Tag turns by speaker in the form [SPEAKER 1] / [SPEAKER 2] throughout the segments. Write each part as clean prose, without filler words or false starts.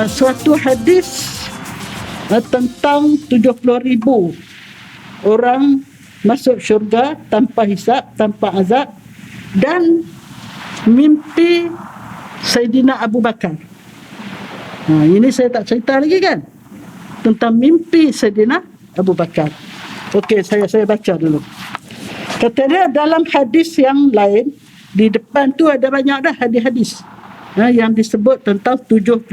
[SPEAKER 1] suatu hadis tentang 70,000 orang masuk syurga tanpa hisab, tanpa azab, dan mimpi Saidina Abu Bakar. Ini saya tak cerita lagi kan, tentang mimpi Saidina Abu Bakar. Okey, saya baca dulu. Kata dia, dalam hadis yang lain, di depan tu ada banyak dah hadis-hadis yang disebut tentang 70,000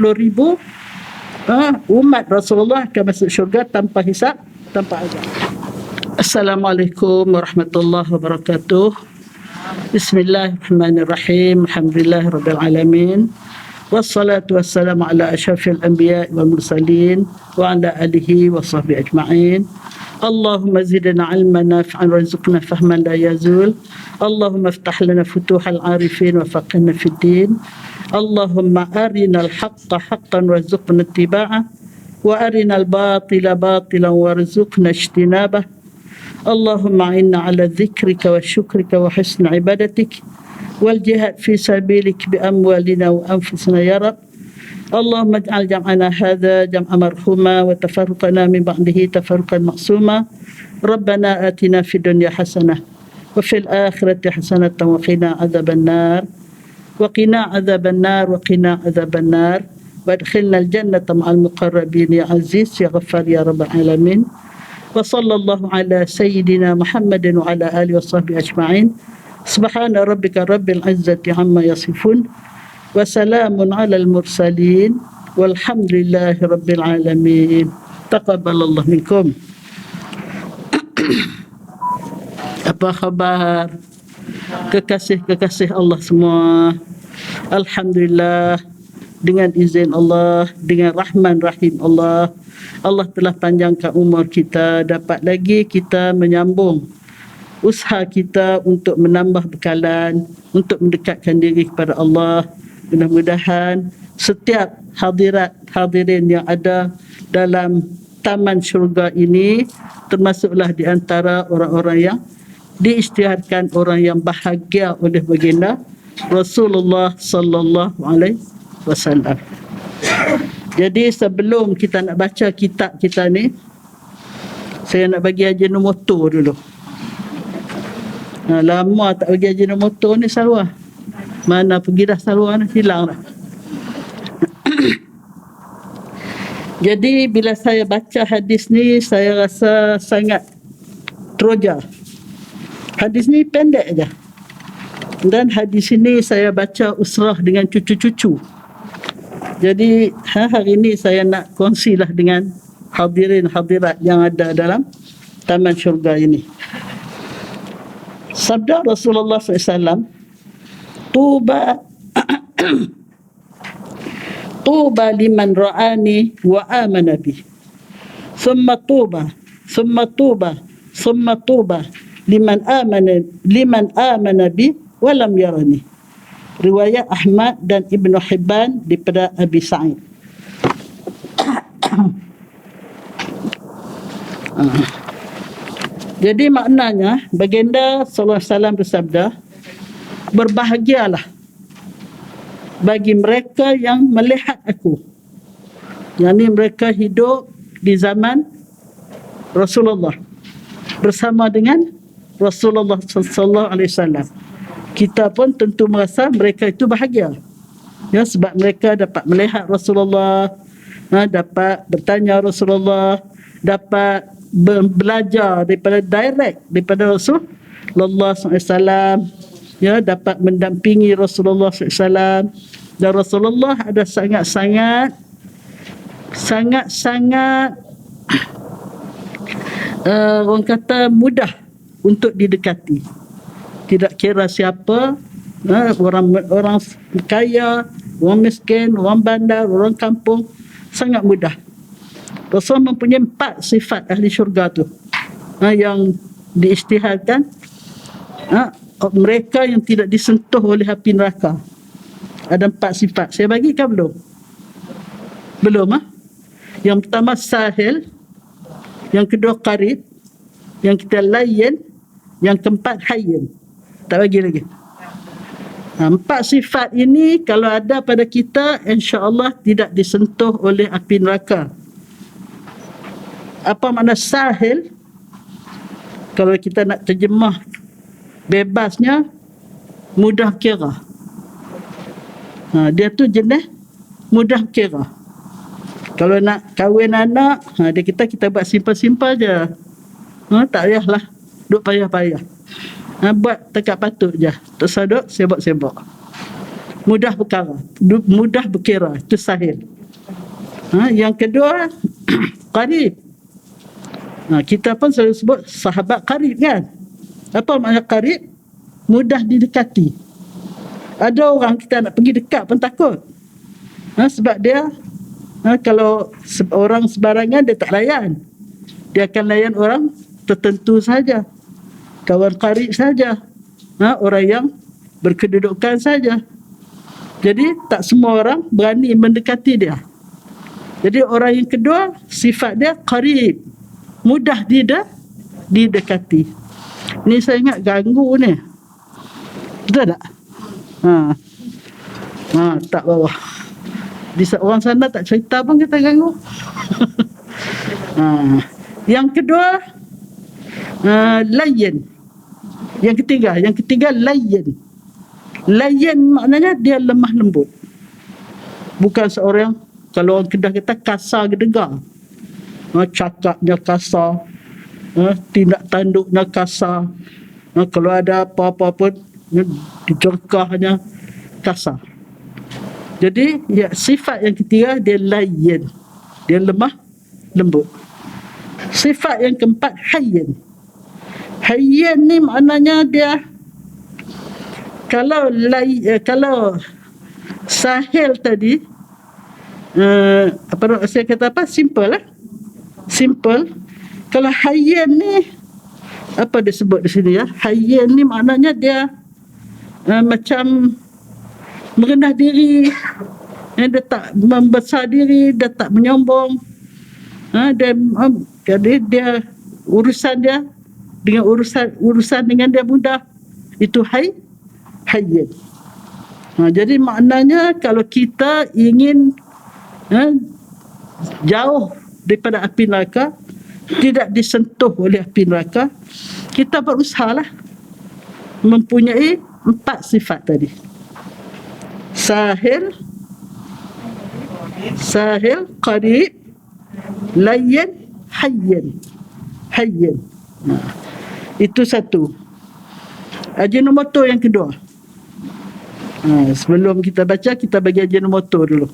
[SPEAKER 1] umat Rasulullah akan masuk syurga tanpa hisab, tanpa azab. Assalamualaikum warahmatullahi wabarakatuh. Bismillahirrahmanirrahim. Alhamdulillahirabbil alamin. Wassalatu wassalamu ala asyrafil anbiya wal mursalin wa ala alihi wa sahbihi ajma'in. Allahumma zidna ilman nafi'an warzuqna fahman la yazul. Allahumma iftah lana futuhal arifin wa faqihna fid din. Allahumma arinal haqqa haqqan warzuqna ittiba'ah wa arinal batila batilan warzuqna ijtinabah. Allahumma inna ala dzikrika wa syukrika wa husni ibadatik wal jihad fi sabilik bi amwalina wa anfusina ya Rabb. Allahumma ij'al jam'ana hadha jam'a marhuma wa tafarruqana min ba'dihi tafarruqan ma'suma. Rabbana atina fid dunya hasanah wa fil akhirati hasanatan wa qina adzaban nar. وقنا عذاب النار وقنا عذاب النار وادخلنا الجنة مع المقربين يا عزيز يا غفار يا رب العالمين. وصلى الله على سيدنا محمد وعلى آله وصحبه أجمعين. سبحان ربك رب العزة عما يصفون وسلام على المرسلين والحمد لله رب العالمين. تقبل الله منكم. Apa khabar kekasih-kekasih Allah semua? Alhamdulillah, dengan izin Allah, dengan rahman rahim Allah, Allah telah panjangkan umur kita, dapat lagi kita menyambung usaha kita untuk menambah bekalan, untuk mendekatkan diri kepada Allah. Mudah-mudahan setiap hadirin yang ada dalam taman syurga ini termasuklah di antara orang-orang yang diisytiharkan, orang yang bahagia oleh baginda Rasulullah sallallahu alaihi wasallam. Jadi sebelum kita nak baca kitab kita ni, saya nak bagi Ajinomoto dulu. Lama tak bagi Ajinomoto ni Sarwah. Mana pergi dah Sarwah ni, hilang dah. Jadi bila saya baca hadis ni, saya rasa sangat teroja. Hadis ni pendek aja. Dan hadis ini saya baca usrah dengan cucu-cucu. Jadi hari ini saya nak kongsilah dengan hadirin hadirat yang ada dalam taman syurga ini. Sabda Rasulullah SAW, Tuba Tuba liman ra'ani wa amana bi. Summa tuba liman amana bi wa lam yarani. Riwayat Ahmad dan Ibnu Hibban daripada Abi Sa'id. Jadi maknanya baginda sallallahu alaihi wasallam bersabda, berbahagialah bagi mereka yang melihat aku. Yani mereka hidup di zaman Rasulullah bersama dengan Rasulullah sallallahu alaihi wasallam. Kita pun tentu merasa mereka itu bahagia. Ya, sebab mereka dapat melihat Rasulullah, dapat bertanya Rasulullah, dapat belajar daripada Rasulullah SAW, ya, dapat mendampingi Rasulullah SAW. Dan Rasulullah ada sangat-sangat orang kata mudah untuk didekati. Tidak kira siapa, orang kaya, orang miskin, orang bandar, orang kampung, sangat mudah. Rasul mempunyai 4 sifat ahli syurga tu yang diisytiharkan, mereka yang tidak disentuh oleh api neraka. Ada 4 sifat. Saya bagi ke belum? Belum. Yang pertama sahil, yang kedua qarib, yang ketiga layyin, yang keempat hayyin. Tak bagi lagi. Empat sifat ini kalau ada pada kita, insya-Allah tidak disentuh oleh api neraka. Apa makna sahil? Kalau kita nak terjemah bebasnya, mudah kira. Dia tu jenis mudah kira. Kalau nak kahwin anak, dia kita buat simple-simple je. Tak payahlah duk payah-payah. Buat tekat patut je. Tersaduk, sibuk-sibuk. Mudah perkara, mudah berkira, itu sahil. Yang kedua, qarib. Kita pun selalu sebut sahabat qarib kan. Apa makna qarib? Mudah didekati. Ada orang kita nak pergi dekat pun takut. Sebab dia kalau orang sebarangan dia tak layan. Dia akan layan orang tertentu saja. Kawan qarib saja. Orang yang berkedudukan saja. Jadi tak semua orang berani mendekati dia. Jadi orang yang kedua, sifat dia qarib. Mudah didekati. Ni saya ingat ganggu ni. Betul tak? Tak bawah. Di orang sana tak cerita pun kita ganggu. Yang kedua, layyin. Yang ketiga layyin. Layyin maknanya dia lemah lembut. Bukan seorang, kalau orang Kedah kata kasar gedegar. Cakapnya kasar, tindak tanduknya kasar, kalau ada apa-apa pun dijerkahnya kasar. Jadi sifat yang ketiga dia layyin, dia lemah lembut. Sifat yang keempat hayyin. Hayyin ni maknanya dia kalau sahil tadi saya kata apa, simple lah. Simple. Kalau hayyin ni apa disebut di sini ya? Hayyin ni maknanya dia macam merendah diri, dia tak membesar diri, dia tak menyombong. Jadi dia urusan dia dengan urusan dengan dia mudah. Itu hayyin. Jadi maknanya kalau kita ingin jauh daripada api neraka, tidak disentuh oleh api neraka, kita berusahalah mempunyai 4 sifat tadi. Sahil, qarib, layyin, hayyin. Itu satu. Ajinomoto yang kedua. Sebelum kita baca, kita bagi ajinomoto dulu.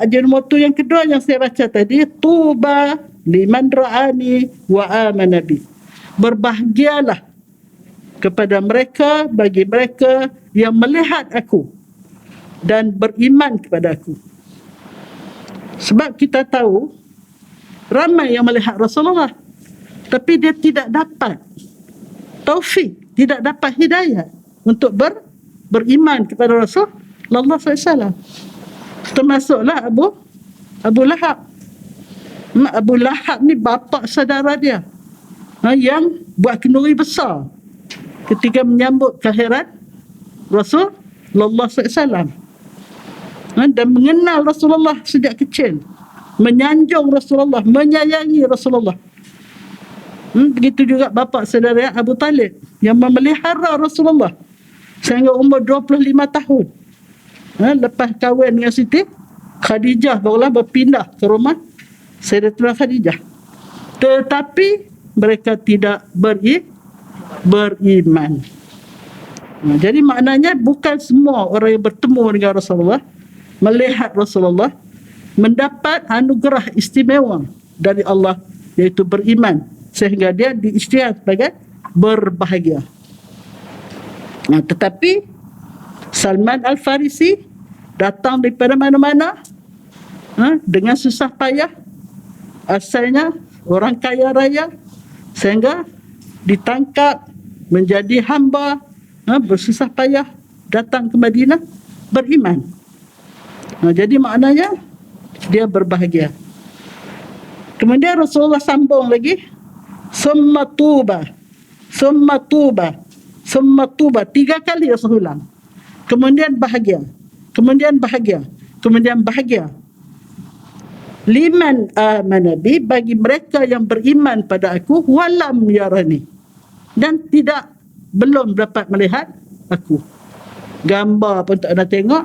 [SPEAKER 1] Ajinomoto yang kedua yang saya baca tadi, tuba liman ra'ani wa amana bi. Berbahagialah kepada mereka, bagi mereka yang melihat aku dan beriman kepada aku. Sebab kita tahu ramai yang melihat Rasulullah, tapi dia tidak dapat taufik, tidak dapat hidayah untuk beriman kepada Rasulullah SAW. Termasuklah Abu Lahab. Abu Lahab ni bapa saudara dia, yang buat kenduri besar ketika menyambut kelahiran Rasulullah SAW, dan mengenal Rasulullah sejak kecil, menyanjung Rasulullah, menyayangi Rasulullah. Begitu juga bapa saudara Abu Talib yang memelihara Rasulullah sehingga umur 25 tahun. Lepas kahwin dengan Siti Khadijah, barulah berpindah ke rumah Sayyidatina Khadijah. Tetapi mereka tidak beriman. Jadi maknanya bukan semua orang yang bertemu dengan Rasulullah, melihat Rasulullah, mendapat anugerah istimewa dari Allah, iaitu beriman, sehingga dia diisytihat sebagai berbahagia. Tetapi Salman Al-Farisi datang daripada mana-mana dengan susah payah. Asalnya orang kaya raya, sehingga ditangkap menjadi hamba, bersusah payah datang ke Madinah, beriman. Jadi maknanya dia berbahagia. Kemudian Rasulullah sambung lagi, summa tuba, summa tuba, 3 kali Rasulullah. Kemudian bahagia, kemudian bahagia, kemudian bahagia. Liman amana bi, bagi mereka yang beriman pada aku, walam yarani, dan belum dapat melihat aku. Gambar pun tak pernah tengok,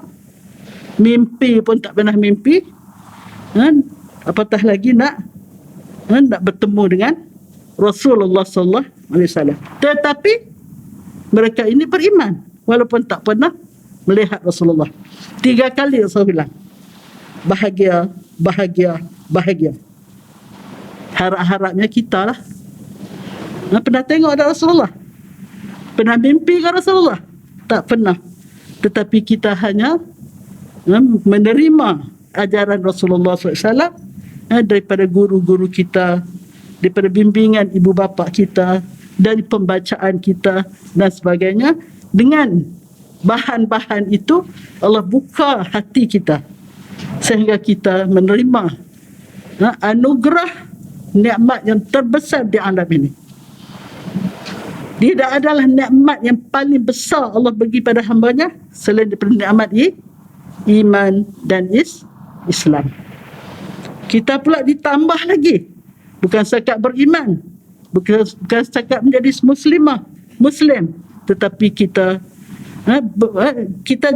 [SPEAKER 1] mimpi pun tak pernah mimpi, apatah lagi nak bertemu dengan Rasulullah sallallahu alaihi wasallam. Tetapi mereka ini beriman walaupun tak pernah melihat Rasulullah. 3 kali Rasulullah bahagia, bahagia, bahagia. Harap-harapnya kita lah pernah tengok ada Rasulullah, pernah mimpi ke Rasulullah? Tak pernah. Tetapi kita hanya menerima ajaran Rasulullah SAW daripada guru-guru kita, daripada bimbingan ibu bapa kita, dari pembacaan kita dan sebagainya. Dengan bahan-bahan itu Allah buka hati kita sehingga kita menerima anugerah nikmat yang terbesar di alam ini. Tidak adalah nikmat yang paling besar Allah bagi pada hamba-Nya selain daripada nikmat iman dan Islam. Kita pula ditambah lagi, bukan setakat beriman, bukan setakat menjadi muslim, tetapi kita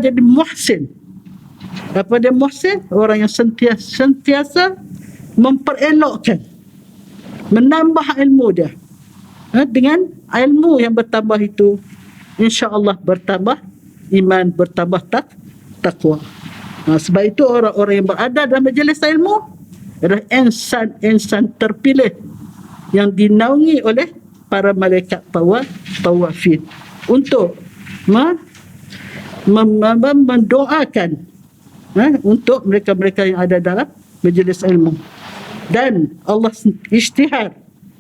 [SPEAKER 1] jadi muhsin. Apa dia muhsin? Orang yang sentiasa memperelokkan, menambah ilmu dia. Dengan ilmu yang bertambah itu, insya-Allah bertambah iman, bertambah takwa. Sebab itu orang-orang yang berada dalam majlis ilmu adalah insan terpilih yang dinaungi oleh para malaikat tawafin untuk mendoakan untuk mereka-mereka yang ada dalam majlis ilmu. Dan Allah isytihar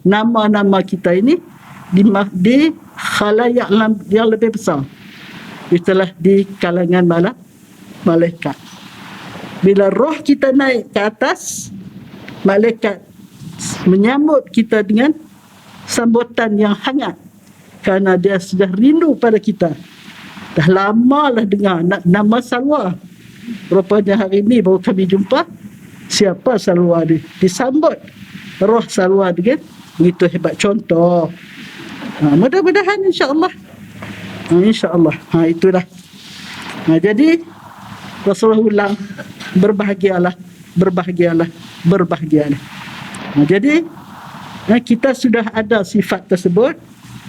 [SPEAKER 1] nama-nama kita ini di khalayak yang lebih besar, itulah di kalangan malaikat. Bila roh kita naik ke atas, malaikat menyambut kita dengan sambutan yang hangat kerana dia sudah rindu pada kita. Dah lama lah dengar nama Salwa. Rupanya hari ini baru kami jumpa siapa Salwa ni. Disambut roh Salwa dengan begitu hebat. Contoh, mudah-mudahan insya-Allah, insya-Allah. Itulah. Jadi Rasulullah ulang, berbahagialah, berbahagialah, berbahagialah. Jadi kita sudah ada sifat tersebut.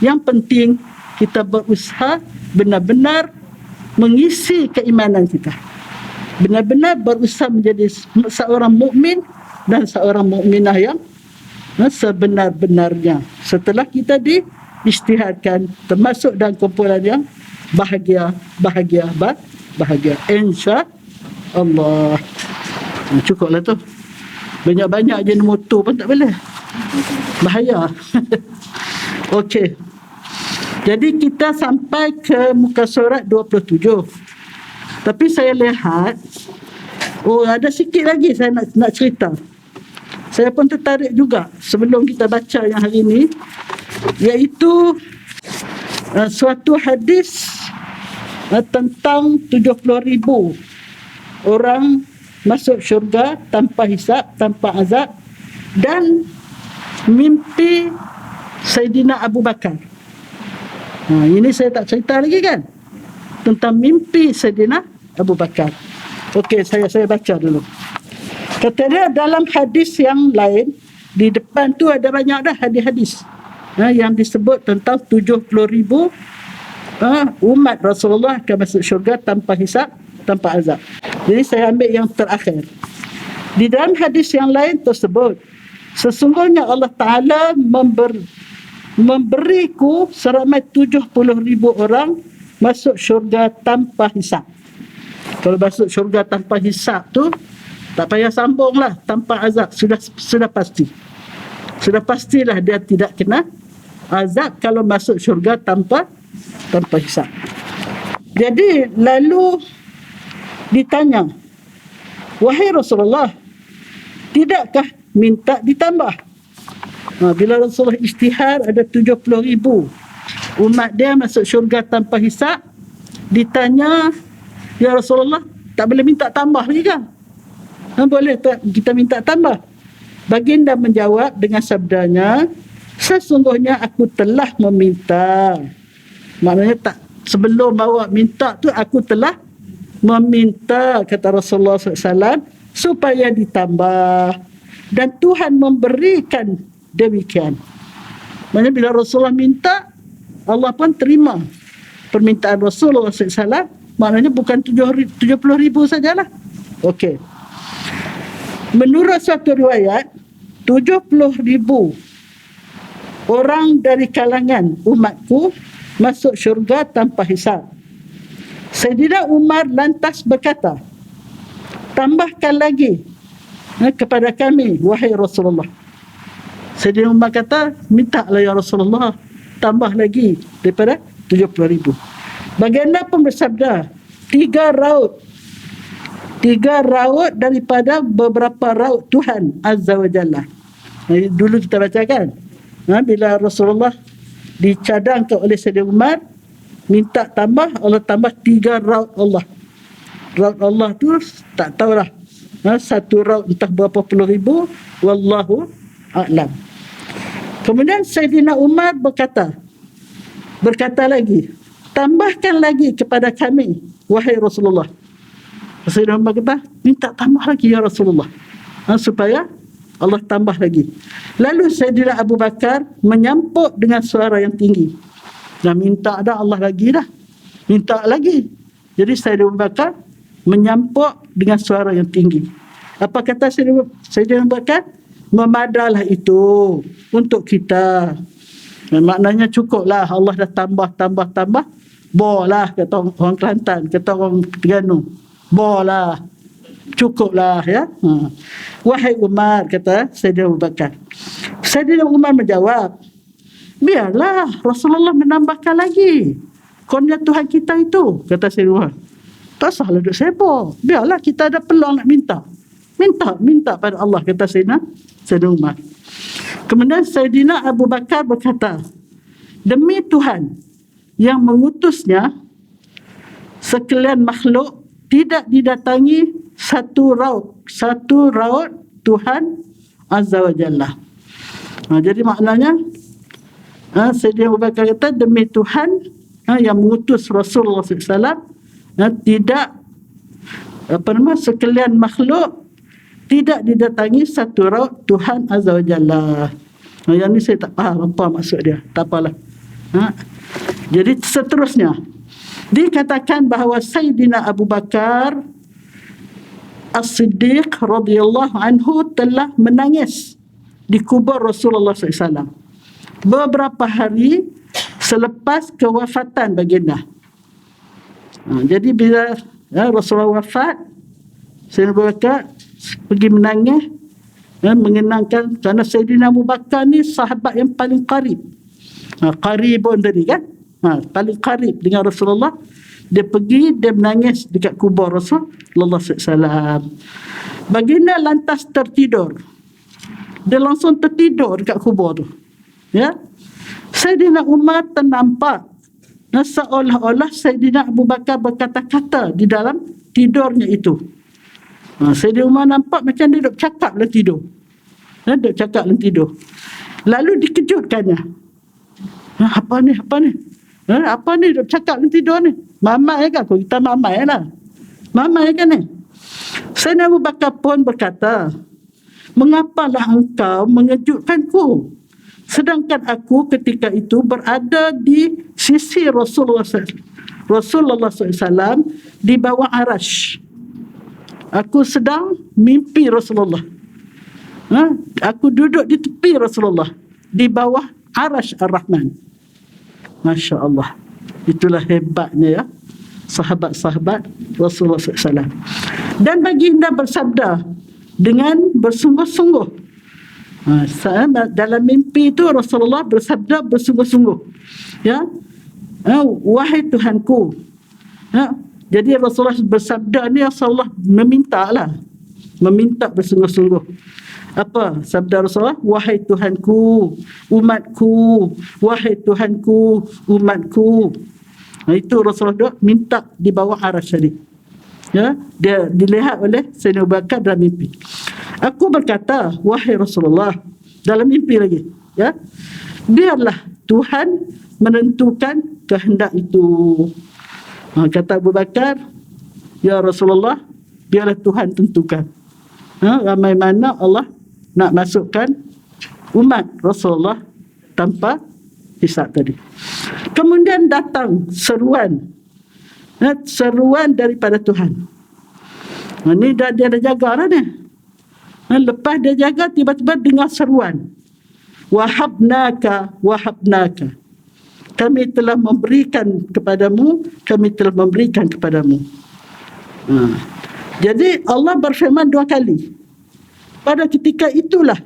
[SPEAKER 1] Yang penting kita berusaha benar-benar mengisi keimanan kita, benar-benar berusaha menjadi seorang mukmin dan seorang mukminah yang sebenar-benarnya. Setelah kita diisytiharkan termasuk dalam kumpulan yang bahagia, bahagia, bahagia, insya-Allah. Cukuplah tu. Banyak-banyak je nombor tu pun tak boleh, bahaya. Okey. Jadi kita sampai ke muka surat 27. Tapi saya lihat ada sikit lagi saya nak cerita. Saya pun tertarik juga sebelum kita baca yang hari ini, iaitu suatu hadis tentang 70,000 orang masuk syurga tanpa hisab, tanpa azab, dan mimpi Saidina Abu Bakar. Ini saya tak cerita lagi kan, tentang mimpi Saidina Abu Bakar. Okey, saya baca dulu. Kata dia dalam hadis yang lain, di depan tu ada banyak dah hadis-hadis yang disebut tentang 70,000 umat Rasulullah akan masuk syurga tanpa hisab, tanpa azab. Jadi saya ambil yang terakhir. Di dalam hadis yang lain tersebut, sesungguhnya Allah Ta'ala memberiku seramai 70,000 orang masuk syurga tanpa hisab. Kalau masuk syurga tanpa hisab tu tak payah sambung lah, tanpa azab, sudah pasti. Sudah pastilah dia tidak kena azab kalau masuk syurga tanpa hisab. Jadi lalu ditanya, wahai Rasulullah, tidakkah minta ditambah? Bila Rasulullah isytihar ada 70,000, Umat dia masuk syurga tanpa hisab. Ditanya, ya Rasulullah, tak boleh minta tambah lagi kan? Boleh tak kita minta tambah? Baginda menjawab dengan sabdanya, sesungguhnya aku telah meminta. Maknanya tak, sebelum bawa minta tu aku telah meminta, kata Rasulullah SAW, supaya ditambah. Dan Tuhan memberikan demikian. Maknanya bila Rasulullah minta, Allah pun terima permintaan Rasulullah SAW. Maknanya bukan 70,000 sajalah. Okey. Menurut suatu riwayat, 70,000 orang dari kalangan umatku masuk syurga tanpa hisab. Sayyidina Umar lantas berkata, tambahkan lagi kepada kami, wahai Rasulullah. Sayyidina Umar kata, mintalah ya Rasulullah, tambah lagi daripada 70,000. Baginda pun bersabda, 3 raut daripada beberapa raut Tuhan Azza wa Jalla. Dulu kita bacakan, bila Rasulullah dicadangkan oleh Sayyidina Umar, minta tambah, Allah tambah 3 raut Allah. Raut Allah tu tak tahulah, satu raut entah berapa puluh ribu, wallahu a'lam. Kemudian Sayyidina Umar berkata lagi, tambahkan lagi kepada kami, wahai Rasulullah. Sayyidina Umar kata, minta tambah lagi ya Rasulullah, supaya Allah tambah lagi. Lalu Sayyidina Abu Bakar menyampuk dengan suara yang tinggi, dah minta dah Allah lagi dah, minta lagi. Jadi Sayyidina Abu Bakar menyampuk dengan suara yang tinggi. Apa kata Sayyidina Abu Bakar? Memadalah itu untuk kita. Maknanya cukuplah, Allah dah tambah. Bolah, kata orang Kelantan, kata orang Terengganu. Bolah, cukuplah ya. Wahai Umar, kata Sayyidina Abu Bakar. Sayyidina Umar menjawab, biarlah Rasulullah menambahkan lagi. Kurnia Tuhan kita itu, kata Sayyidina Umar. Tak salah duduk sibuk. Biarlah, kita ada peluang nak minta. Minta pada Allah, kata Sayyidina Umar. Kemudian Sayyidina Abu Bakar berkata, demi Tuhan yang mengutusnya, sekalian makhluk tidak didatangi satu raut Tuhan Azza wa Jalla. Jadi maknanya, Sayyidina Abu Bakar kata, demi Tuhan yang mengutus Rasulullah SAW, tidak sekalian makhluk tidak didatangi satu raut Tuhan Azza wa Jalla. Yang ni saya tak faham apa maksud dia, tak apalah. Jadi seterusnya dikatakan bahawa Sayyidina Abu Bakar As-Siddiq radhiyallahu anhu telah menangis di kubur Rasulullah SAW beberapa hari selepas kewafatan baginda. Jadi bila Rasulullah wafat, Sayyidina Abu Bakar pergi menangis, mengenangkan, kerana Sayyidina Abu Bakar ni sahabat yang paling qarib. Qaribun tadi kan, paling qarib dengan Rasulullah. Dia pergi, dia menangis dekat kubur Rasulullah SAW. Baginda lantas tertidur. Dia langsung tertidur dekat kubur tu. Ya, Sayyidina Umar ternampak seolah-olah Sayyidina Abu Bakar berkata-kata di dalam tidurnya itu. Sayyidina Umar nampak macam dia duduk cakap dalam tidur. Duduk cakap dalam tidur. Lalu dikejutkannya. Apa ni? Apa ni duduk cakap dalam tidur ni? Mamai kan? Kita mamai lah. Mamai kan ni? Sayyidina Abu Bakar pun berkata, mengapalah engkau mengejutkanku? Sedangkan aku ketika itu berada di sisi Rasulullah SAW di bawah arash. Aku sedang mimpi Rasulullah. Aku duduk di tepi Rasulullah di bawah arash Ar-Rahman. Masya Allah. Itulah hebatnya ya sahabat-sahabat Rasulullah SAW. Dan baginda bersabda dengan bersungguh-sungguh. Dalam mimpi itu Rasulullah bersabda bersungguh-sungguh. Ya, wahai Tuhanku. Jadi Rasulullah bersabda ni, Rasulullah meminta bersungguh-sungguh. Apa sabda Rasulullah? Wahai Tuhanku, umatku, wahai Tuhanku, umatku. Itu Rasulullah minta di bawah arasy tadi. Ya, dia dilihat oleh Sayyidina Abu Bakar dalam mimpi. Aku berkata, wahai Rasulullah, dalam mimpi lagi, ya. Biarlah Tuhan menentukan kehendak itu. Kata Abu Bakar, ya Rasulullah, biarlah Tuhan tentukan. Ramai mana Allah nak masukkan umat Rasulullah tanpa hisab tadi. Kemudian datang seruan daripada Tuhan. Ini dia dah jaga dah ni. Lepas dia jaga, tiba-tiba dengar seruan. Wahabnaka, wahabnaka. Kami telah memberikan kepadamu, kami telah memberikan kepadamu. Jadi Allah berfirman 2 kali. Pada ketika itulah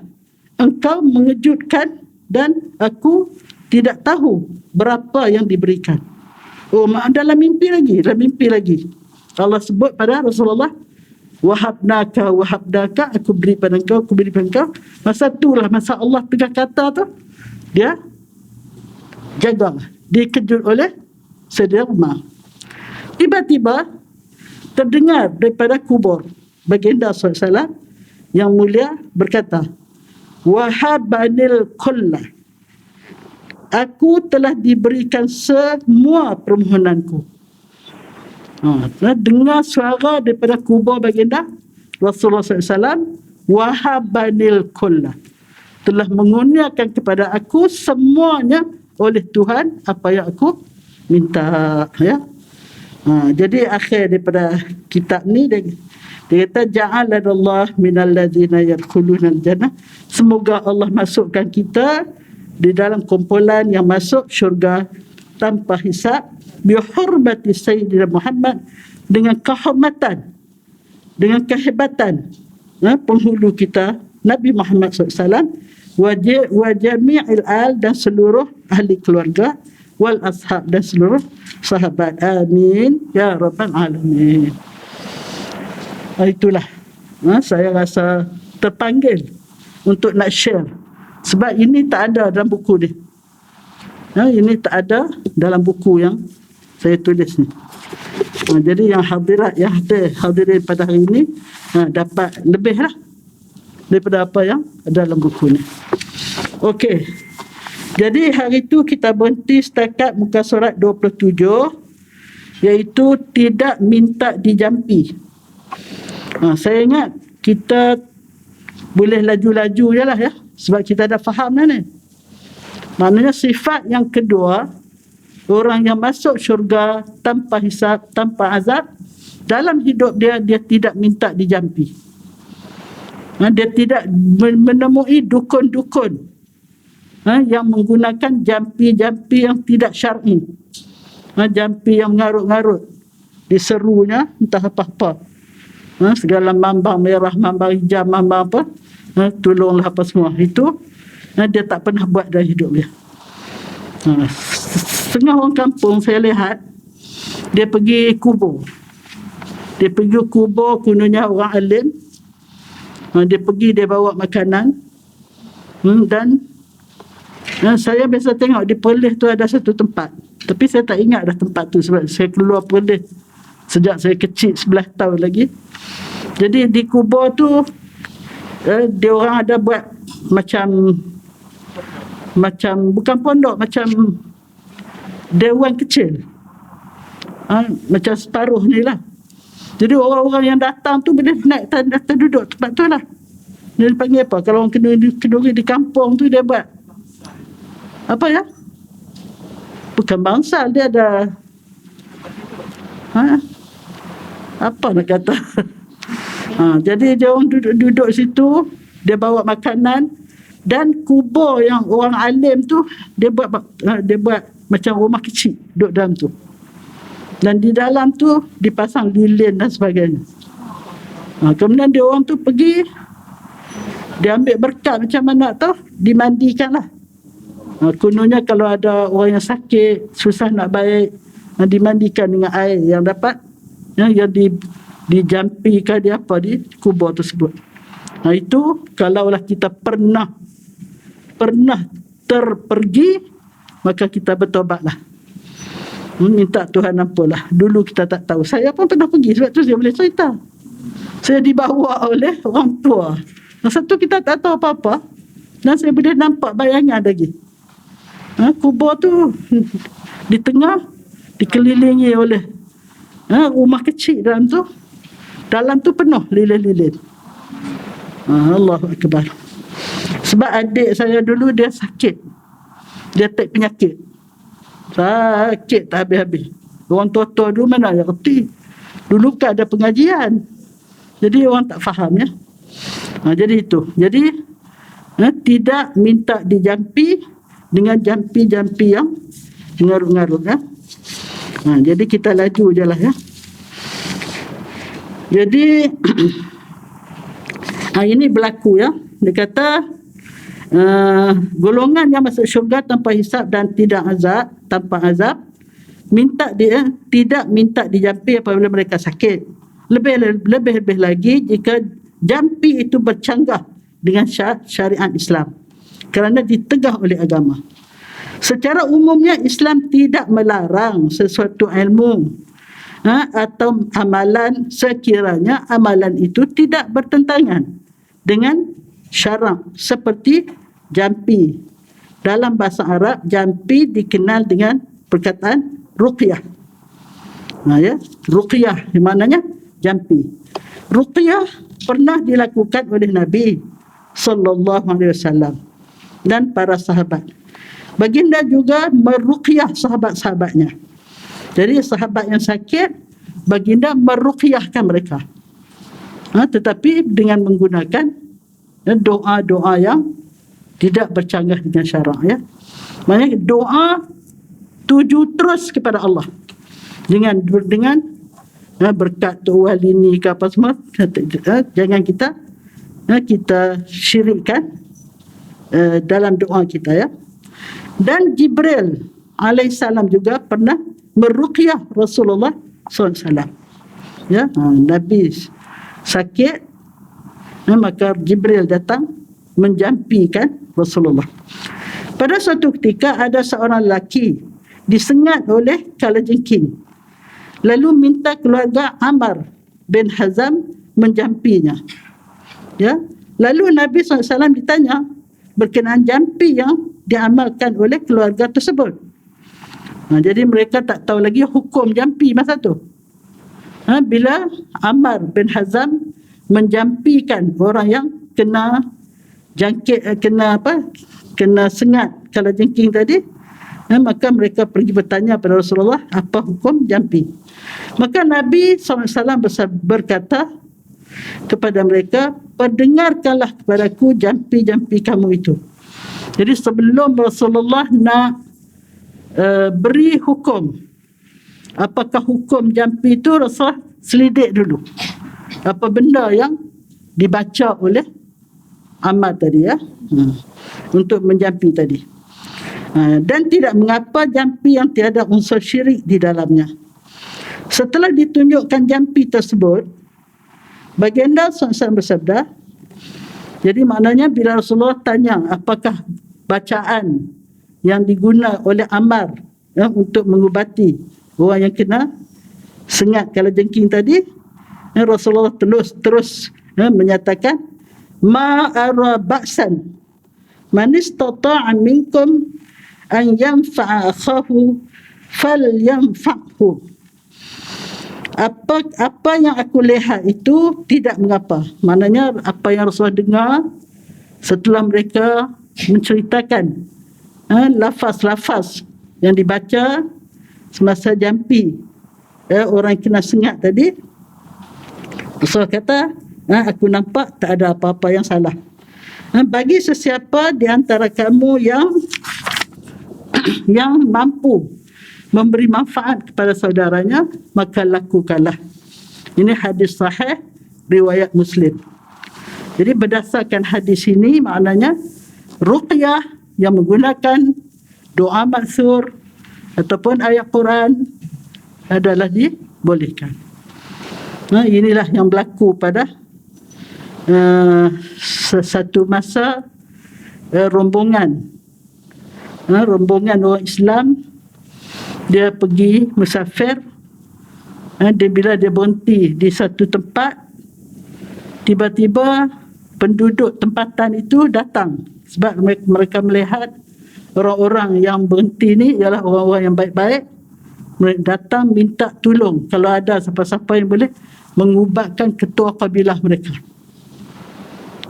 [SPEAKER 1] engkau mengejutkan dan aku tidak tahu berapa yang diberikan. Dalam mimpi lagi. Allah sebut pada Rasulullah, wahabnaka, wahabnaka, aku beri pada engkau, aku beri pada engkau. Masa itulah, masa Allah pegang kata tu, dia jaga, dikejut oleh Sayyidina Umar. Tiba-tiba terdengar daripada kubur baginda SAW yang mulia berkata, wahabanil kullah, aku telah diberikan semua permohonanku. Dengar suara daripada kubur baginda Rasulullah SAW, wahabanil kullah, telah mengurniakan kepada aku semuanya oleh Tuhan apa yang aku minta, ya. Jadi akhir daripada kitab ni dia kata, ja'alanallah minal ladzina yadkhuluna al-jannah, semoga Allah masukkan kita di dalam kumpulan yang masuk syurga tanpa hisab, bihurmati Sayyidina Muhammad, dengan kehormatan, dengan kehebatan penghulu kita Nabi Muhammad SAW, wa jami'il al, dan seluruh ahli keluarga, wal ashab, dan seluruh sahabat. Amin ya rabbal alamin. Itulah saya rasa terpanggil untuk nak share, sebab ini tak ada dalam buku ni. Ini tak ada dalam buku yang saya tulis ni. Jadi yang hadirin pada hari ini dapat lebih lah daripada apa yang ada dalam buku ni. Okey. Jadi hari itu kita berhenti setakat muka surat 27, iaitu tidak minta dijampi. Saya ingat kita boleh laju-laju je lah, ya, sebab kita dah faham dah ni. Maknanya sifat yang kedua, orang yang masuk syurga tanpa hisab, tanpa azab, dalam hidup dia tidak minta dijampi. Dia tidak menemui dukun-dukun yang menggunakan jampi-jampi yang tidak syar'i. Jampi yang mengarut-ngarut, diserunya entah apa-apa. Segala mambang merah, mambang hijau, mambang apa, tolonglah apa semua. Itu dia tak pernah buat dalam hidup dia. Setengah orang kampung saya lihat, dia pergi kubur. Dia pergi kubur, kononnya orang alim. Dia pergi, dia bawa makanan. Dan saya biasa tengok di Perlis tu ada satu tempat. Tapi saya tak ingat dah tempat tu, sebab saya keluar Perlis sejak saya kecil, 11 tahun lagi. Jadi di kubur tu dia orang ada buat macam bukan pondok, macam dewan kecil, macam separuh ni lah. Jadi orang-orang yang datang tu boleh naik datang duduk tempat tu lah. Dia panggil apa, kalau orang kenduri di kampung tu, dia buat apa ya, bukan bangsal, dia ada apa nak kata. Jadi dia orang duduk situ, dia bawa makanan, dan kubur yang orang alim tu dia buat macam rumah kecil duduk dalam tu, dan di dalam tu dipasang lilin dan sebagainya. Kemudian dia orang tu pergi, dia ambil berkat macam mana tu, dimandikan lah. Kononnya kalau ada orang yang sakit, susah nak baik, dimandikan dengan air yang dapat, yang dijampikan di apa, di kubur tersebut. Itu kalaulah kita pernah terpergi, maka kita bertobatlah. Minta Tuhan ampunlah. Dulu kita tak tahu. Saya pun pernah pergi, sebab tu saya boleh cerita. Saya dibawa oleh orang tua. Masa tu kita tak tahu apa-apa, dan saya boleh nampak bayangan lagi. Kubur tu di tengah, dikelilingi oleh rumah kecil dalam tu. Dalam tu penuh lilin-lilin. Allahu Akbar. Sebab adik saya dulu dia sakit. Dia tak penyakit. Sakit tak habis-habis. Orang tua-tua dulu mana yang reti. Dulu kan ada pengajian. Jadi orang tak faham ya. Jadi itu. Jadi tidak minta dijampi dengan jampi-jampi yang ngarut-ngarut ya. Jadi kita laju je lah ya. Jadi ini berlaku ya. Dia kata golongan yang masuk syurga tanpa hisab dan tanpa azab, tidak minta dijampi apabila mereka sakit. Lebih lagi jika jampi itu bercanggah dengan syariat Islam kerana ditegah oleh agama. Secara umumnya Islam tidak melarang sesuatu ilmu atau amalan sekiranya amalan itu tidak bertentangan dengan syarak, seperti jampi. Dalam bahasa Arab, jampi dikenal dengan perkataan ruqyah. Ruqyah maknanya jampi. Ruqyah pernah dilakukan oleh Nabi sallallahu alaihi wasallam dan para sahabat. Baginda juga meruqyah sahabat-sahabatnya. Jadi sahabat yang sakit, baginda meruqyahkan mereka. Tetapi dengan menggunakan doa-doa yang tidak bercanggah dengan syarak ya. Maksudnya doa tuju terus kepada Allah. Dengan berkat tu wali ni ke apa semua, jangan kita syirikkan dalam doa kita ya. Dan Jibril alaihissalam juga pernah meruqyah Rasulullah SAW. Ya, Nabi sakit, maka Jibril datang menjampikan Rasulullah. Pada suatu ketika ada seorang lelaki disengat oleh kalajengking, lalu minta keluarga Amr bin Hazam menjampinya. Ya, lalu Nabi SAW ditanya berkenaan jampi yang diamalkan oleh keluarga tersebut. Jadi mereka tak tahu lagi hukum jampi masa tu. Bila Amr bin Hazam menjampikan orang yang kena jangkit, kena sengat kalajengking tadi, maka mereka pergi bertanya pada Rasulullah apa hukum jampi. Maka Nabi SAW berkata kepada mereka, perdengarkanlah kepadaku jampi-jampi kamu itu. Jadi sebelum Rasulullah nak beri hukum, apakah hukum jampi itu, Rasulullah selidik dulu apa benda yang dibaca oleh Ammar tadi ya, untuk menjampi tadi. Dan tidak mengapa jampi yang tiada unsur syirik di dalamnya. Setelah ditunjukkan jampi tersebut, baginda SAW bersabda, jadi maknanya bila Rasulullah tanya apakah bacaan yang digunakan oleh Ammar untuk mengubati orang yang kena sengat kalajengking tadi, Rasulullah terus menyatakan, ma ara ba'san man istata'a minkum an yanfa'a akhahu falyanfa'hu. Apa yang aku lihat itu tidak mengapa. Maknanya apa yang Rasulullah dengar setelah mereka menceritakan lafaz-lafaz yang dibaca semasa jampi orang kena sengat tadi, Rasulullah kata, aku nampak tak ada apa-apa yang salah. Bagi sesiapa di antara kamu yang mampu memberi manfaat kepada saudaranya, maka lakukanlah. Ini hadis sahih riwayat Muslim. Jadi berdasarkan hadis ini, maknanya ruqyah yang menggunakan doa maksur ataupun ayat Quran adalah dibolehkan. Inilah yang berlaku pada satu masa rombongan orang Islam dia pergi musafir. Bila dia berhenti di satu tempat, tiba-tiba penduduk tempatan itu datang sebab mereka melihat orang-orang yang berhenti ni ialah orang-orang yang baik-baik. Mereka datang minta tolong kalau ada siapa-siapa yang boleh mengubatkan ketua kabilah mereka.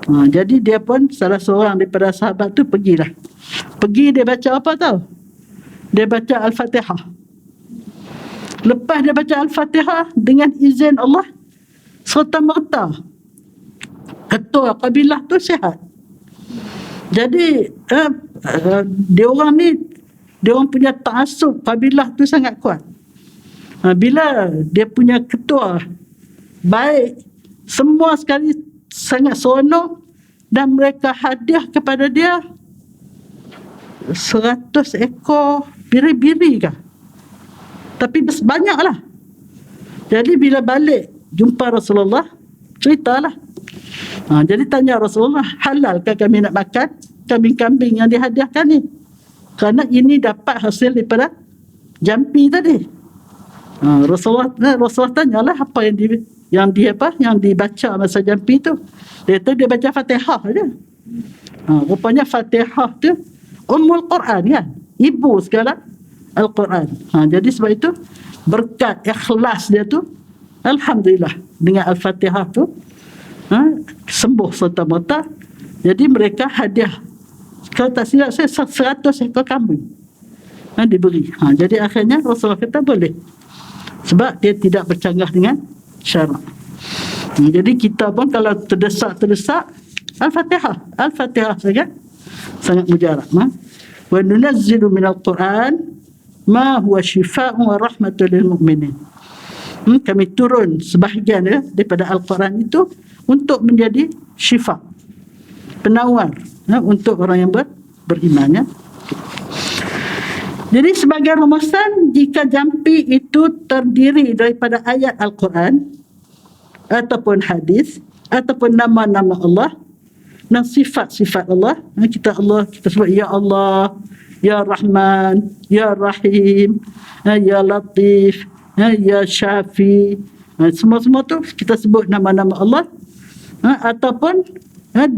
[SPEAKER 1] Jadi dia pun salah seorang daripada sahabat tu pergilah. Pergi dia baca apa tahu? Dia baca Al-Fatihah. Lepas dia baca Al-Fatihah, dengan izin Allah, serta-merta ketua kabilah tu sihat. Jadi dia orang punya ta'assub kabilah tu sangat kuat. Bila dia punya ketua baik, semua sekali sangat seronok dan mereka hadiah kepada dia 100 ekor biri-biri kah? Tapi banyaklah. Jadi bila balik jumpa Rasulullah, ceritalah. Jadi tanya Rasulullah, halalkah kami nak makan kambing-kambing yang dihadiahkan ni? Kerana ini dapat hasil daripada jampi tadi. Rasulullah tanyalah apa yang dibaca masa jampi tu. Dia baca Fatihah saja. Rupanya Fatihah tu Ummul Quran kan, ibu segala Al-Quran. Jadi sebab itu berkat ikhlas dia tu, alhamdulillah, dengan Al-Fatihah tu sembuh serta-merta. Jadi mereka hadiah, kalau tak silap saya 100 ekor kambing diberi. Jadi akhirnya Rasulullah kata boleh, sebab dia tidak bercanggah dengan syarak. Jadi kita pun kalau terdesak Al-Fatihah saja sangat mujarab. Wa nunazzilu minal Quran ma huwa shifaa'un wa rahmatul lil mu'minin. Kami turun sebahagian daripada Al-Quran itu untuk menjadi syifa, penawar untuk orang yang beriman. Jadi sebagai rumusan, jika jampi itu terdiri daripada ayat Al-Quran ataupun hadis ataupun nama-nama Allah dan sifat-sifat Allah, kita sebut ya Allah, ya Rahman, ya Rahim, ya Latif, ya Syafi. Semua tu kita sebut nama-nama Allah. Ataupun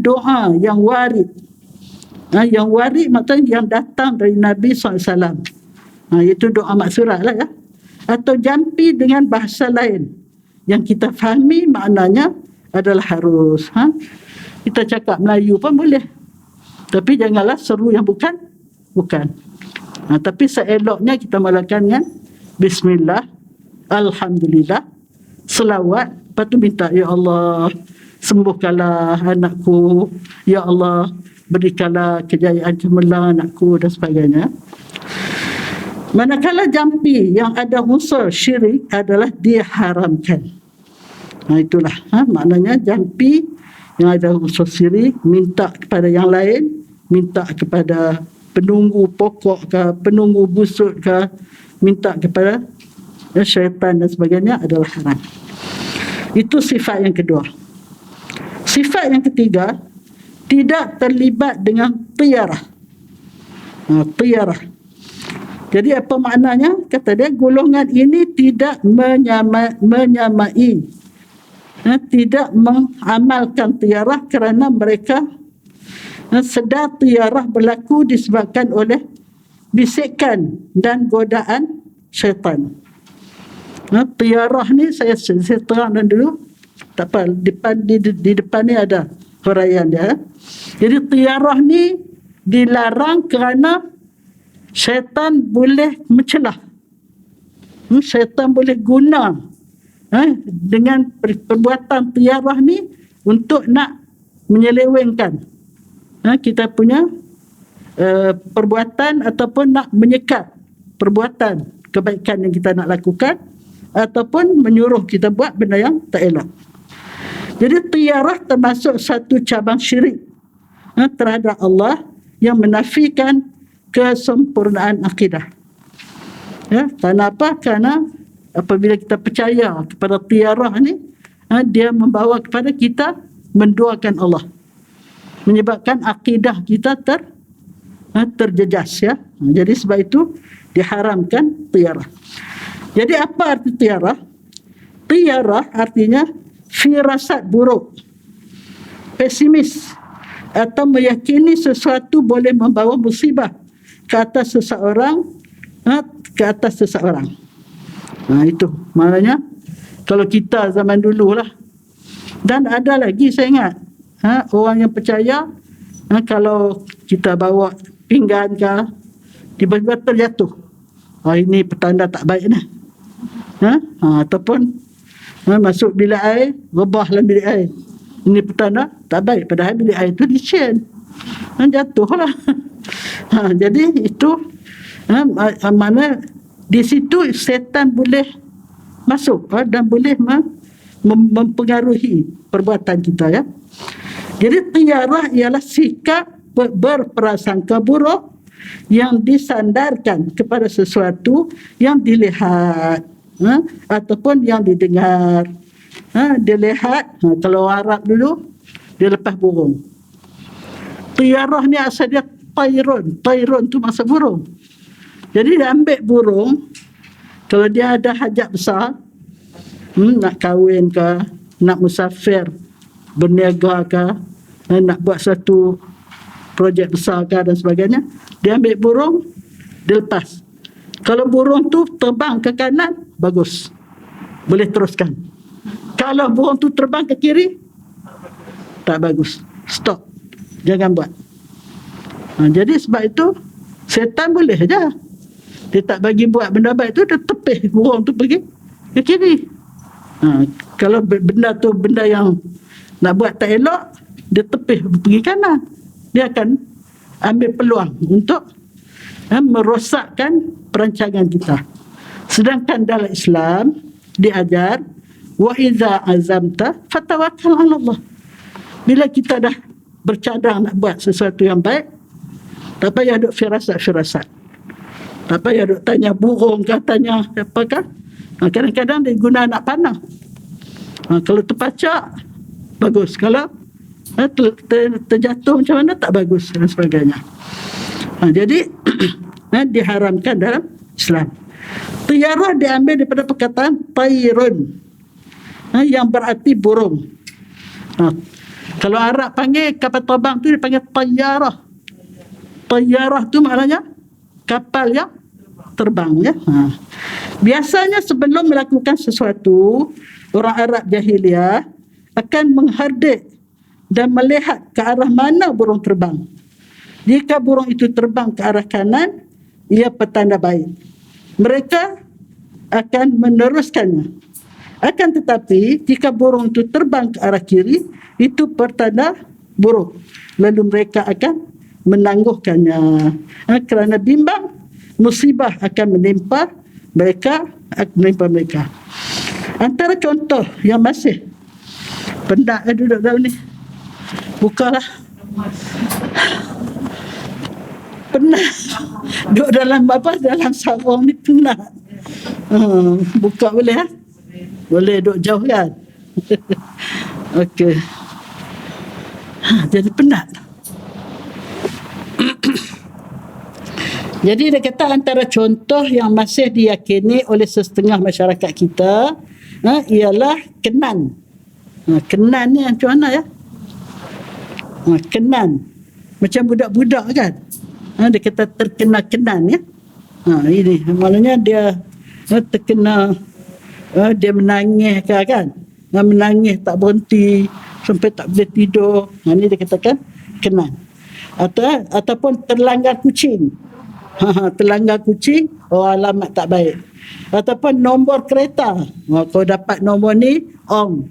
[SPEAKER 1] doa yang warid. Yang warid maksudnya yang datang dari Nabi SAW. Itu doa maksurat lah ya. Atau jampi dengan bahasa lain yang kita fahami maknanya adalah harus. Kita cakap Melayu pun boleh, tapi janganlah seru yang bukan. Tapi seeloknya kita mulakan dengan Bismillah, Alhamdulillah, selawat. Lepas tu minta, ya Allah sembuhkanlah anakku, ya Allah berikanlah kejayaan cemerlang anakku dan sebagainya. Manakala jampi yang ada unsur syirik adalah diharamkan. Itulah maknanya jampi yang ada unsur syirik, minta kepada yang lain, minta kepada penunggu pokok ke, penunggu busuk ke, minta kepada syaitan dan sebagainya adalah haram. Itu sifat yang kedua. Sifat yang ketiga, tidak terlibat dengan tiarah. Tiarah. Jadi apa maknanya? Kata dia, golongan ini tidak menyamai, tidak mengamalkan tiarah kerana mereka sedar tiarah berlaku disebabkan oleh bisikan dan godaan syaitan. Tiarah ni saya terangkan dulu. Tak apa, di depan ni ada huraian dia. Jadi tiarah ni dilarang kerana syaitan boleh mencelah. Syaitan boleh guna dengan perbuatan tiarah ni untuk nak menyelewengkan kita punya perbuatan ataupun nak menyekat perbuatan kebaikan yang kita nak lakukan ataupun menyuruh kita buat benda yang tak elok. Jadi tiarah termasuk satu cabang syirik terhadap Allah yang menafikan kesempurnaan akidah. Kerana apa? Kerana apabila kita percaya kepada tiarah ni, dia membawa kepada kita menduakan Allah, menyebabkan akidah kita terjejas ya. Jadi sebab itu diharamkan tiarah. Jadi apa arti tiarah? Tiarah artinya firasat buruk, pesimis, atau meyakini sesuatu boleh membawa musibah ke atas seseorang, itu maknanya kalau kita zaman dulu lah. Dan ada lagi saya ingat, orang yang percaya, kalau kita bawa pinggan ke, tiba-tiba terjatuh, ini petanda tak baik dah. Ataupun masuk bilik air, rebah dalam bilik air, ini petanda tak baik, padahal bilik air itu dicen, jatuhlah. Jadi itu mana di situ setan boleh masuk dan boleh mempengaruhi perbuatan kita ya. Jadi tiarah ialah sikap berprasangka buruk yang disandarkan kepada sesuatu yang dilihat ataupun yang didengar. Dilihat, kalau Arab dulu dia lepas burung. Tiarah ni asal dia tairun tu masa burung. Jadi dia ambil burung, kalau dia ada hajat besar, nak kahwin ke, nak musafir, berniaga ke, nak buat satu projek besar ke dan sebagainya, dia ambil burung, dia lepas. Kalau burung tu terbang ke kanan, bagus, boleh teruskan. Kalau burung tu terbang ke kiri, tak bagus, stop, jangan buat. Jadi sebab itu setan boleh saja, dia tak bagi buat benda baik tu, dia tepih burung tu pergi ke kiri. Kalau benda tu benda yang nak buat tak elok, dia tepih pergi kanan, dia akan ambil peluang untuk merosakkan perancangan kita. Sedangkan dalam Islam diajar, wa iza azamta fatawakkal 'ala Allah. Bila kita dah bercadang nak buat sesuatu yang baik, tak payah duk firasat-firasat, tak payah duk tanya burung ke, tanya apakah. Kadang-kadang dia guna anak panah. Kalau terpacak, bagus. Kalau terjatuh macam mana, tak bagus dan sebagainya. Jadi diharamkan dalam Islam. Tiarah diambil daripada perkataan tairun, yang berarti burung. Kalau Arab panggil kapal terbang tu dipanggil tayyarah. Tayyarah tu maknanya kapal yang terbang ya. Biasanya sebelum melakukan sesuatu, orang Arab jahiliah akan menghardik dan melihat ke arah mana burung terbang. Jika burung itu terbang ke arah kanan, ia petanda baik. Mereka akan meneruskannya. Akan tetapi jika burung itu terbang ke arah kiri, itu pertanda buruk. Lalu mereka akan menangguhkannya. Kerana bimbang musibah akan menimpa mereka. Antara contoh yang masih penat duduk dalam ni, bukalah. Penat duduk dalam dalam sarung ni penat. Buka boleh boleh duduk jauh kan. Okey. Jadi penat. Jadi dia kata antara contoh yang masih diyakini oleh setengah masyarakat kita ialah kenan. Kenan ni macam mana ya? Kenan macam budak-budak kan. Dia kata terkena kenan ya. Ini maknanya dia terkena, dia menangis kan. Menangis tak berhenti sampai tak boleh tidur. Ini dia katakan kenan. Ataupun terlanggar kucing. Terlanggar kucing, alamat tak baik. Ataupun nombor kereta, kalau dapat nombor ni on,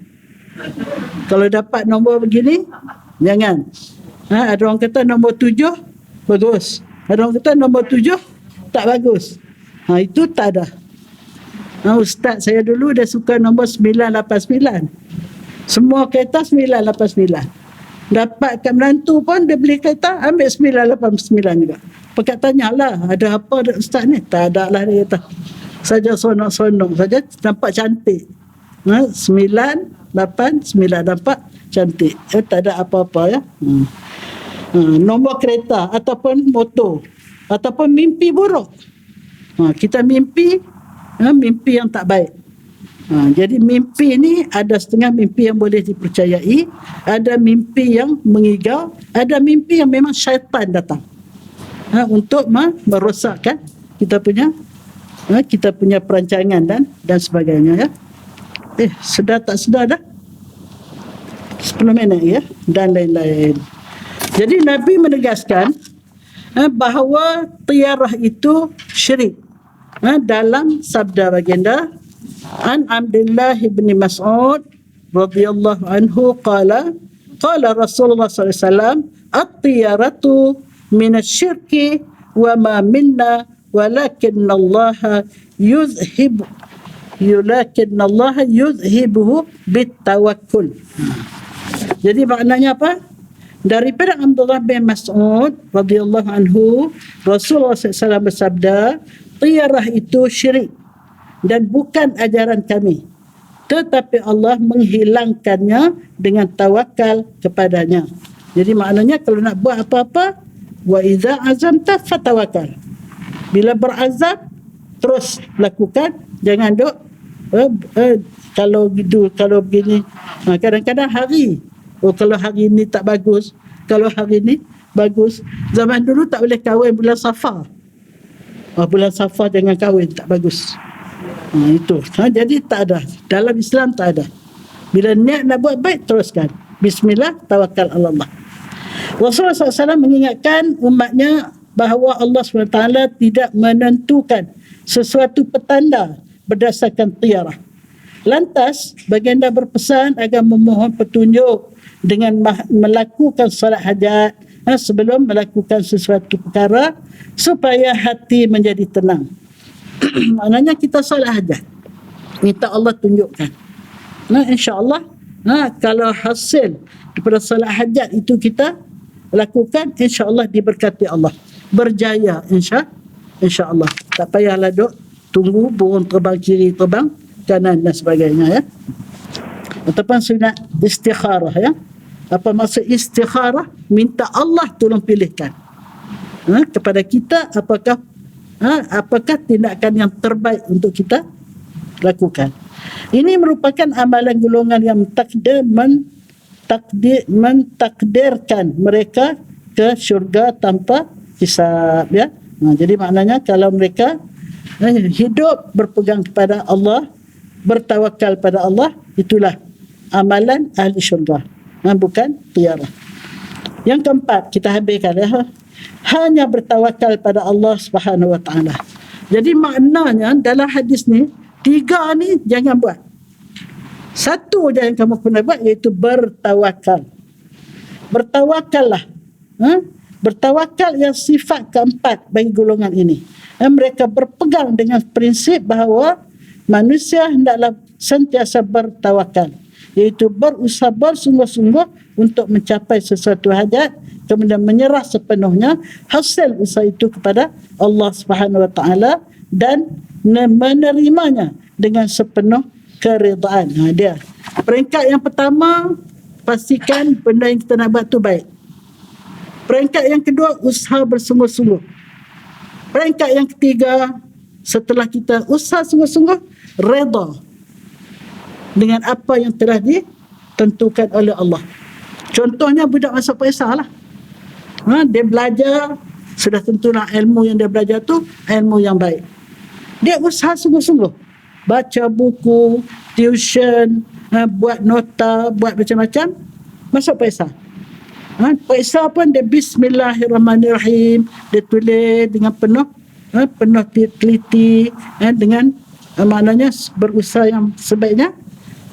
[SPEAKER 1] kalau dapat nombor begini jangan. Ada orang kata nombor 7 bagus, ada orang kata nombor 7 tak bagus. Itu tak ada. Ustaz saya dulu dia suka nombor 989, semua kereta 989. Dapat kat menantu pun dia beli kereta, ambil 989 juga. Pekat tanyalah, ada apa ustaz ni? Tak ada lah, dia kata. Saja sonok-sonok saja, nampak cantik. 989 dapat cantik, tak ada apa-apa ya. Nombor kereta ataupun motor ataupun mimpi buruk. Kita mimpi mimpi yang tak baik. Jadi mimpi ni ada setengah mimpi yang boleh dipercayai, ada mimpi yang mengigau, ada mimpi yang memang syaitan datang untuk merosakkan kita punya perancangan dan sebagainya ya. Sedar tak sedar dah 10 minit ya, dan lain-lain. Jadi Nabi menegaskan bahawa tiarah itu syirik. Dalam sabda baginda, an Abdullah bin Mas'ud radhiyallahu anhu qala Rasulullah sallallahu alaihi wasallam at-tiyaratu minasyirki wa ma minna walakinna Allah yuzhibuhu bitawakkul. Jadi maknanya apa? Daripada Abdullah bin Mas'ud radhiyallahu anhu, Rasulullah SAW bersabda, tiarah itu syirik dan bukan ajaran kami, tetapi Allah menghilangkannya dengan tawakal kepadanya. Jadi maknanya kalau nak buat apa-apa, wa idza azamta fatawakkal. Bila berazam terus lakukan, jangan duk kalau begini. Kadang-kadang hari, kalau hari ni tak bagus, kalau hari ni bagus. Zaman dulu tak boleh kahwin bulan Safar. Bulan Safar jangan kahwin, tak bagus. Itu. Jadi tak ada. Dalam Islam tak ada. Bila niat nak buat baik, teruskan. Bismillah, tawakal Allah. Rasulullah SAW mengingatkan umatnya bahawa Allah SWT tidak menentukan sesuatu petanda berdasarkan tiarah. Lantas, baginda berpesan agar memohon petunjuk dengan melakukan solat hajat sebelum melakukan sesuatu perkara supaya hati menjadi tenang. Maknanya kita solat hajat, minta Allah tunjukkan. InsyaAllah kalau hasil daripada solat hajat itu kita lakukan, insyaAllah diberkati Allah, berjaya insyaAllah. Tak payahlah duk tunggu burung terbang kiri, terbang kanan dan sebagainya ya. Ataupun sunat istikharah ya. Apa maksud istikharah? Minta Allah tolong pilihkan kepada kita apakah tindakan yang terbaik untuk kita lakukan. Ini merupakan amalan golongan yang mentakdirkan mereka ke syurga tanpa hisab ya. Jadi maknanya kalau mereka hidup berpegang kepada Allah, bertawakal pada Allah, itulah amalan ahli syurga, bukan tiarah. Yang keempat, kita habiskan ya, hanya bertawakal pada Allah Subhanahu Wa Taala. Jadi maknanya dalam hadis ni, 3 ni jangan buat. 1 je yang kamu kena buat, iaitu bertawakal. Bertawakallah. Bertawakal yang sifat keempat bagi golongan ini. Mereka berpegang dengan prinsip bahawa manusia hendaklah sentiasa bertawakal, iaitu berusaha bersungguh-sungguh untuk mencapai sesuatu hajat, kemudian menyerah sepenuhnya hasil usaha itu kepada Allah Subhanahu Wa Taala dan menerimanya dengan sepenuh keredaan. Dia peringkat yang pertama, pastikan benda yang kita nak buat tu baik. Peringkat yang kedua, usaha bersungguh-sungguh. Peringkat yang ketiga, setelah kita usaha sungguh-sungguh, redha dengan apa yang telah ditentukan oleh Allah. Contohnya budak masuk Faisal lah. Dia belajar, sudah tentulah ilmu yang dia belajar tu ilmu yang baik. Dia usaha sungguh-sungguh, baca buku, tuition, buat nota, buat macam-macam, masuk Faisal. Faisal pun dia Bismillahirrahmanirrahim, dia tulis dengan penuh teliti, dengan maknanya berusaha yang sebaiknya.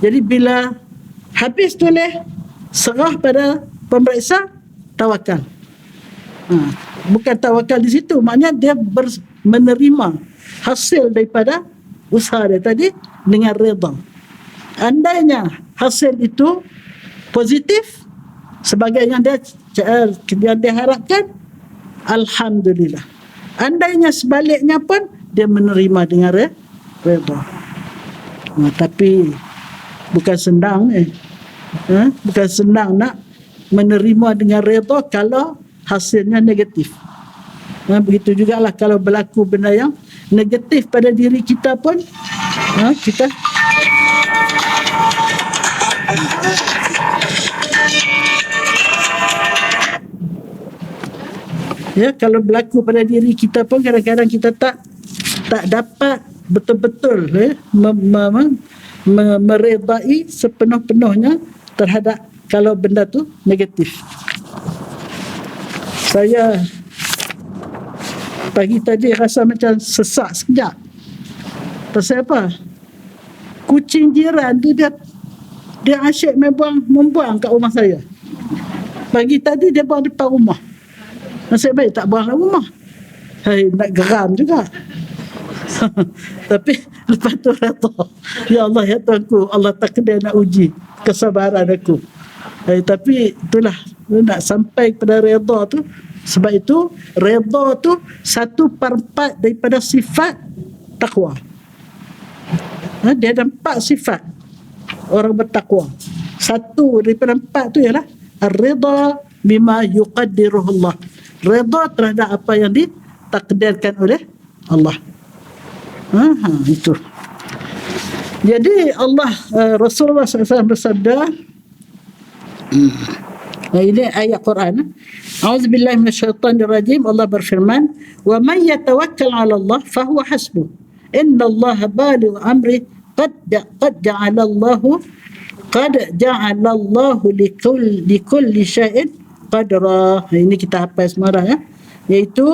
[SPEAKER 1] Jadi bila habis tulis, serah pada pemeriksa, tawakal. Bukan tawakal di situ, maknanya dia menerima hasil daripada usaha dia tadi dengan redha. Andainya hasil itu positif sebagai yang dia harapkan, alhamdulillah. Andainya sebaliknya pun, dia menerima dengan redha. Tapi bukan senang Bukan senang nak menerima dengan redha kalau hasilnya negatif. Begitu jugalah kalau berlaku benda yang negatif pada diri kita pun, kita kalau berlaku pada diri kita pun kadang-kadang kita tak dapat betul-betul meredai sepenuh-penuhnya terhadap kalau benda tu negatif. Saya pagi tadi rasa macam sesak sekejap. Pasal apa? Kucing jiran tu dia asyik membuang kat rumah saya. Pagi tadi dia buang depan rumah. Nasib baik tak buang kat rumah. Nak geram juga. Tapi lepas tu rata, ya Allah ya Tuhanku, Allah takdir nak uji kesabaran aku. Tapi itulah, nak sampai kepada redha tu. Sebab itu redha tu 1/4 daripada sifat takwa. Dia ada 4 sifat orang bertakwa. 1 daripada 4 tu ialah ar-ridha bima yuqaddiruhu Allah. Redha terhadap apa yang ditakdirkan oleh Allah. Itu. Jadi Allah, Rasulullah SAW bersabda, ini ayat Quran. A'udzubillahi minasyaitonirrajim. Allah berfirman, "Wa may yatawakkal 'ala Allah fahuwa hasbuh. Innallaha balighu amri qad ja'ala Allahu likulli syai'in qadra." Ini kita hafal semua dah, ya. Iaitu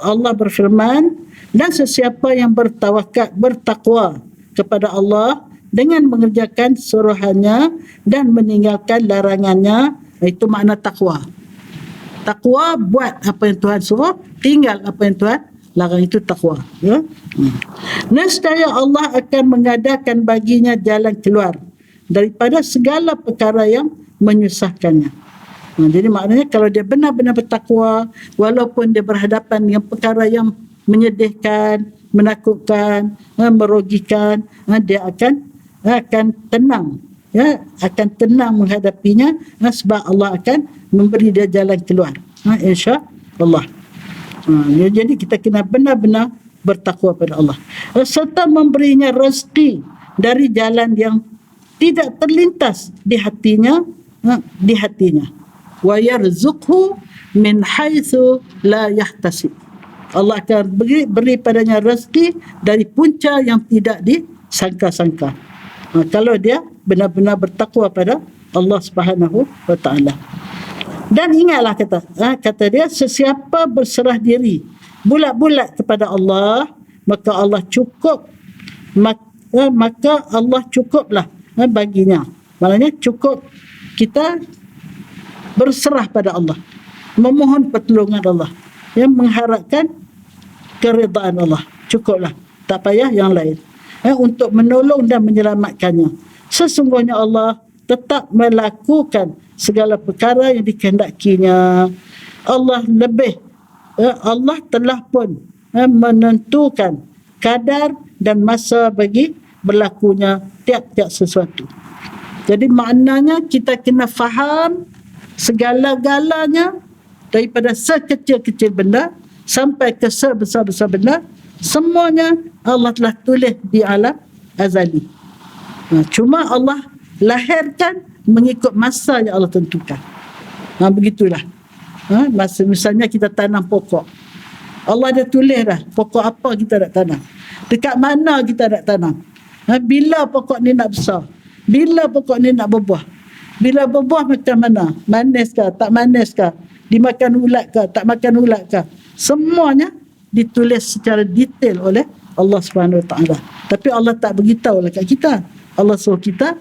[SPEAKER 1] Allah berfirman, dan sesiapa yang bertakwa kepada Allah dengan mengerjakan suruhannya dan meninggalkan larangannya, itu makna takwa. Takwa buat apa yang Tuhan suruh, tinggal apa yang Tuhan larang, itu takwa, ya. Nescaya Allah akan mengadakan baginya jalan keluar daripada segala perkara yang menyusahkannya. Jadi maknanya kalau dia benar-benar bertakwa, walaupun dia berhadapan dengan perkara yang menyedihkan, menakutkan, merugikan, dia akan tenang, ya, akan tenang menghadapinya, sebab Allah akan memberi dia jalan keluar, insya-Allah. Jadi kita kena benar-benar bertakwa pada Allah, serta memberinya rezeki dari jalan yang tidak terlintas di hatinya, wa yarzuqhu min haitsu la yahtasib. Allah akan beri padanya rezeki dari punca yang tidak disangka-sangka. Kalau dia benar-benar bertakwa pada Allah Subhanahu wa taala. Dan ingatlah kata dia, sesiapa berserah diri bulat-bulat kepada Allah, maka Allah cukuplah baginya. Maknanya cukup kita berserah pada Allah, memohon pertolongan Allah, yang mengharapkan keridaan Allah. Cukuplah, tak payah yang lain untuk menolong dan menyelamatkannya. Sesungguhnya Allah tetap melakukan segala perkara yang dikehendakinya. Allah telah pun menentukan kadar dan masa bagi berlakunya tiap-tiap sesuatu. Jadi maknanya kita kena faham segala-galanya, daripada sekecil-kecil benda sampai ke sebesar-besar benda, semuanya Allah telah tulis di alam azali. Cuma Allah lahirkan mengikut masa yang Allah tentukan. Begitulah. Misalnya kita tanam pokok, Allah dah tulis dah pokok apa kita nak tanam, dekat mana kita nak tanam, bila pokok ni nak besar, bila pokok ni nak berbuah, bila berbuah macam mana, manis ke tak manis ke, dimakan ulat ke tak makan ulat ke, semuanya ditulis secara detail oleh Allah Subhanahu Wa Taala. Tapi Allah tak beritahu dekat kita. Allah suruh kita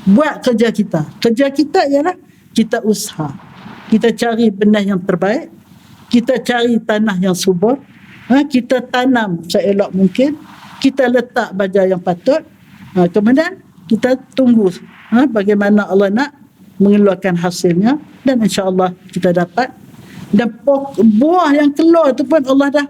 [SPEAKER 1] buat kerja kita. Kerja kita ialah kita usaha, kita cari benih yang terbaik, kita cari tanah yang subur, kita tanam seelok mungkin, kita letak baja yang patut, kemudian kita tunggu bagaimana Allah nak mengeluarkan hasilnya, dan insya-Allah kita dapat. Dan buah yang keluar tu pun Allah dah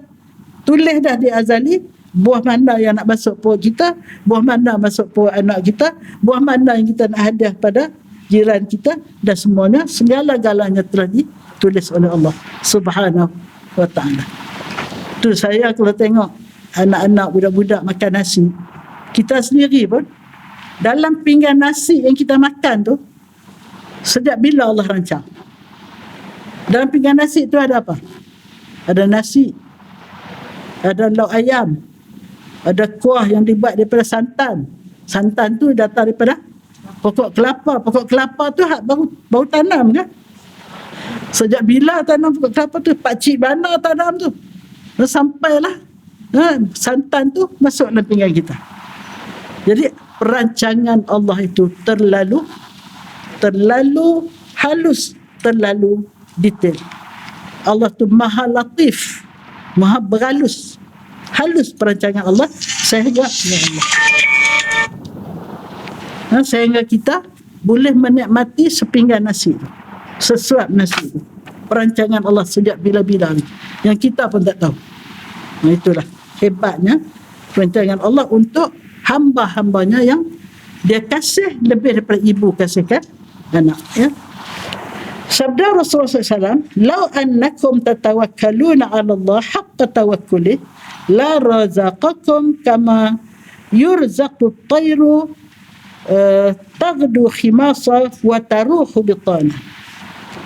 [SPEAKER 1] tulis dah di azali, buah mana yang nak masuk perut kita, buah mana masuk perut anak kita, buah mana yang kita nak hadiah pada jiran kita, dan semuanya segala-galanya telah ditulis oleh Allah Subhanahu wa ta'ala. Tu saya kalau tengok anak-anak, budak-budak makan nasi, kita sendiri pun dalam pinggan nasi yang kita makan tu, sejak bila Allah rancang? Dalam pinggan nasi tu ada apa? Ada nasi, ada lauk ayam, ada kuah yang dibuat daripada santan. Santan tu datang daripada pokok kelapa. Pokok kelapa tu baru tanam kan? Sejak bila tanam pokok kelapa tu? Pakcik mana tanam tu? Sampailah santan tu masuk dalam pinggan kita. Jadi perancangan Allah itu terlalu halus, terlalu detail. Allah tu maha latif, maha berhalus, halus perancangan Allah sehingga sehingga kita boleh menikmati sepinggan nasi itu, sesuap nasi itu. Perancangan Allah sejak bila-bila ni, yang kita pun tak tahu. Itulah hebatnya perancangan Allah untuk hamba-hambanya yang dia kasih lebih daripada ibu kasihkan anak, ya. Sabda Rasulullah SAW, "Lau annakum tatawakkaluna 'ala Allah haqqa tawakkulih, la razaqakum kama yurzaqu at-tayru taghdu khimasa wa taruhu bitana."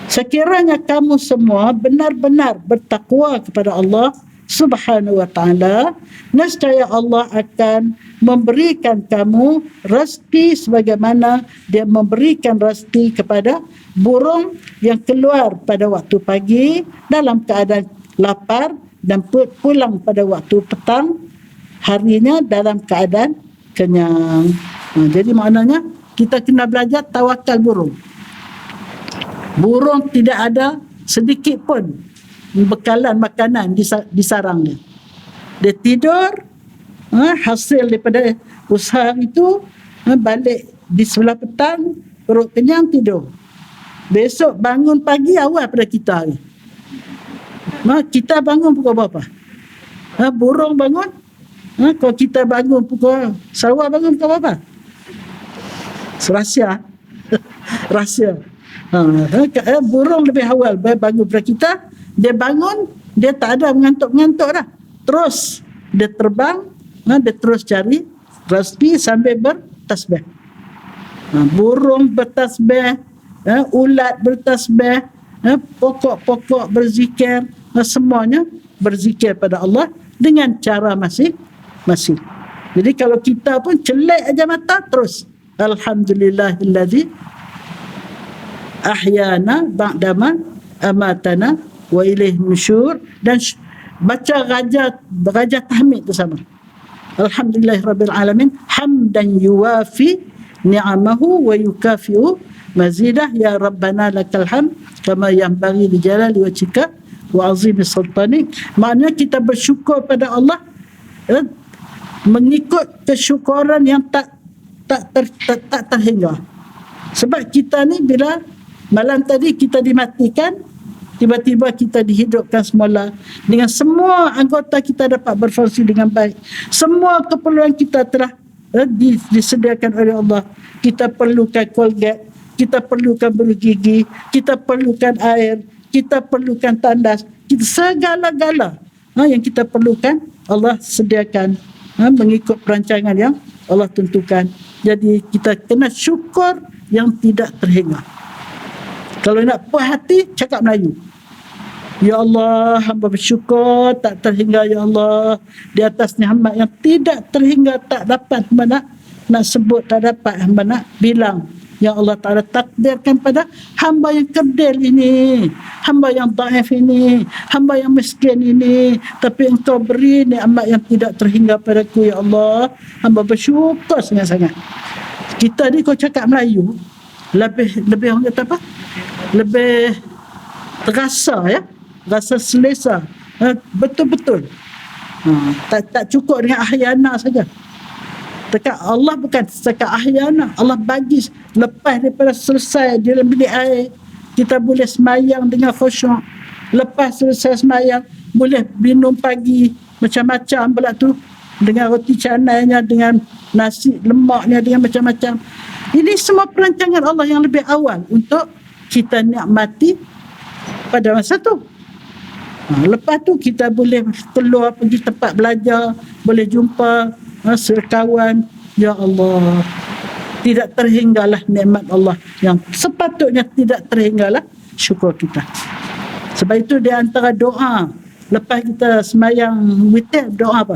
[SPEAKER 1] Sekiranya kamu semua benar-benar bertakwa kepada Allah Subhanahu wa ta'ala, nescaya Allah akan memberikan kamu rezeki sebagaimana dia memberikan rezeki kepada burung yang keluar pada waktu pagi dalam keadaan lapar dan pulang pada waktu petang harinya dalam keadaan kenyang. Jadi maknanya kita kena belajar tawakal burung. Burung tidak ada sedikit pun bekalan makanan di sarangnya. Dia tidur, hasil daripada usaha itu, balik di sebelah petang, perut kenyang, tidur. Besok bangun pagi awal pada kita. Kita bangun pukul berapa? Burung bangun, kalau kita bangun pukul, sarawak bangun pukul berapa? Rahsia. Rahsia. Burung lebih awal bangun pada kita. Dia bangun, dia tak ada mengantuk-mengantuk dah. Terus dia terbang, dia terus cari rezeki sambil bertasbih. Burung bertasbih, ulat bertasbih, pokok-pokok berzikir, semuanya berzikir pada Allah dengan cara masing-masing. Jadi kalau kita pun celik aja mata terus, alhamdulillahillazi ahyana ba'dama amatana wa ilaihi nusyur, dan baca raja tahmid tu sama. Alhamdulillahirabbil alamin hamdan yuwafi ni'amahu wa yukafi'u mazidah, ya rabbana lakal hamd kama yanbaghi li jalali wajhika wa azimi sultanik. Maknanya kita bersyukur pada Allah mengikut kesyukuran yang tak terhingga. Sebab kita ni bila malam tadi kita dimatikan, tiba-tiba kita dihidupkan semula dengan semua anggota kita dapat berfungsi dengan baik. Semua keperluan kita telah disediakan oleh Allah. Kita perlukan Colgate, kita perlukan bulu gigi, kita perlukan air, kita perlukan tandas, segala-gala yang kita perlukan Allah sediakan mengikut perancangan yang Allah tentukan. Jadi kita kena syukur yang tidak terhingga. Kalau nak puas hati, cakap Melayu. Ya Allah, hamba bersyukur tak terhingga, ya Allah, di atas nikmat yang tidak terhingga, tak dapat hamba nak sebut, tak dapat hamba nak bilang. Ya Allah Ta'ala takdirkan pada hamba yang kerdil ini, hamba yang dhaif ini, hamba yang miskin ini, tapi Engkau beri nikmat yang tidak terhingga padaku, ya Allah. Hamba bersyukur sangat-sangat. Kita ni kau cakap Melayu, lebih orang kata apa? Lebih terasa, ya, rasa selesa, betul-betul. Tak cukup dengan ahyana saja. Dekat Allah bukan setakat ahyana, Allah bagi lepas daripada selesai di dalam bilik air, kita boleh semayang dengan khusyuk. Lepas selesai semayang, boleh minum pagi macam-macam pula tu, dengan roti canainya, dengan nasi lemaknya, dengan macam-macam. Ini semua perancangan Allah yang lebih awal untuk kita nikmati pada masa tu. Lepas tu kita boleh keluar pergi tempat belajar, boleh jumpa sekawan. Ya Allah, tidak terhinggalah nikmat Allah yang sepatutnya tidak terhinggalah syukur kita. Sebab itu di antara doa lepas kita sembahyang witir, doa apa?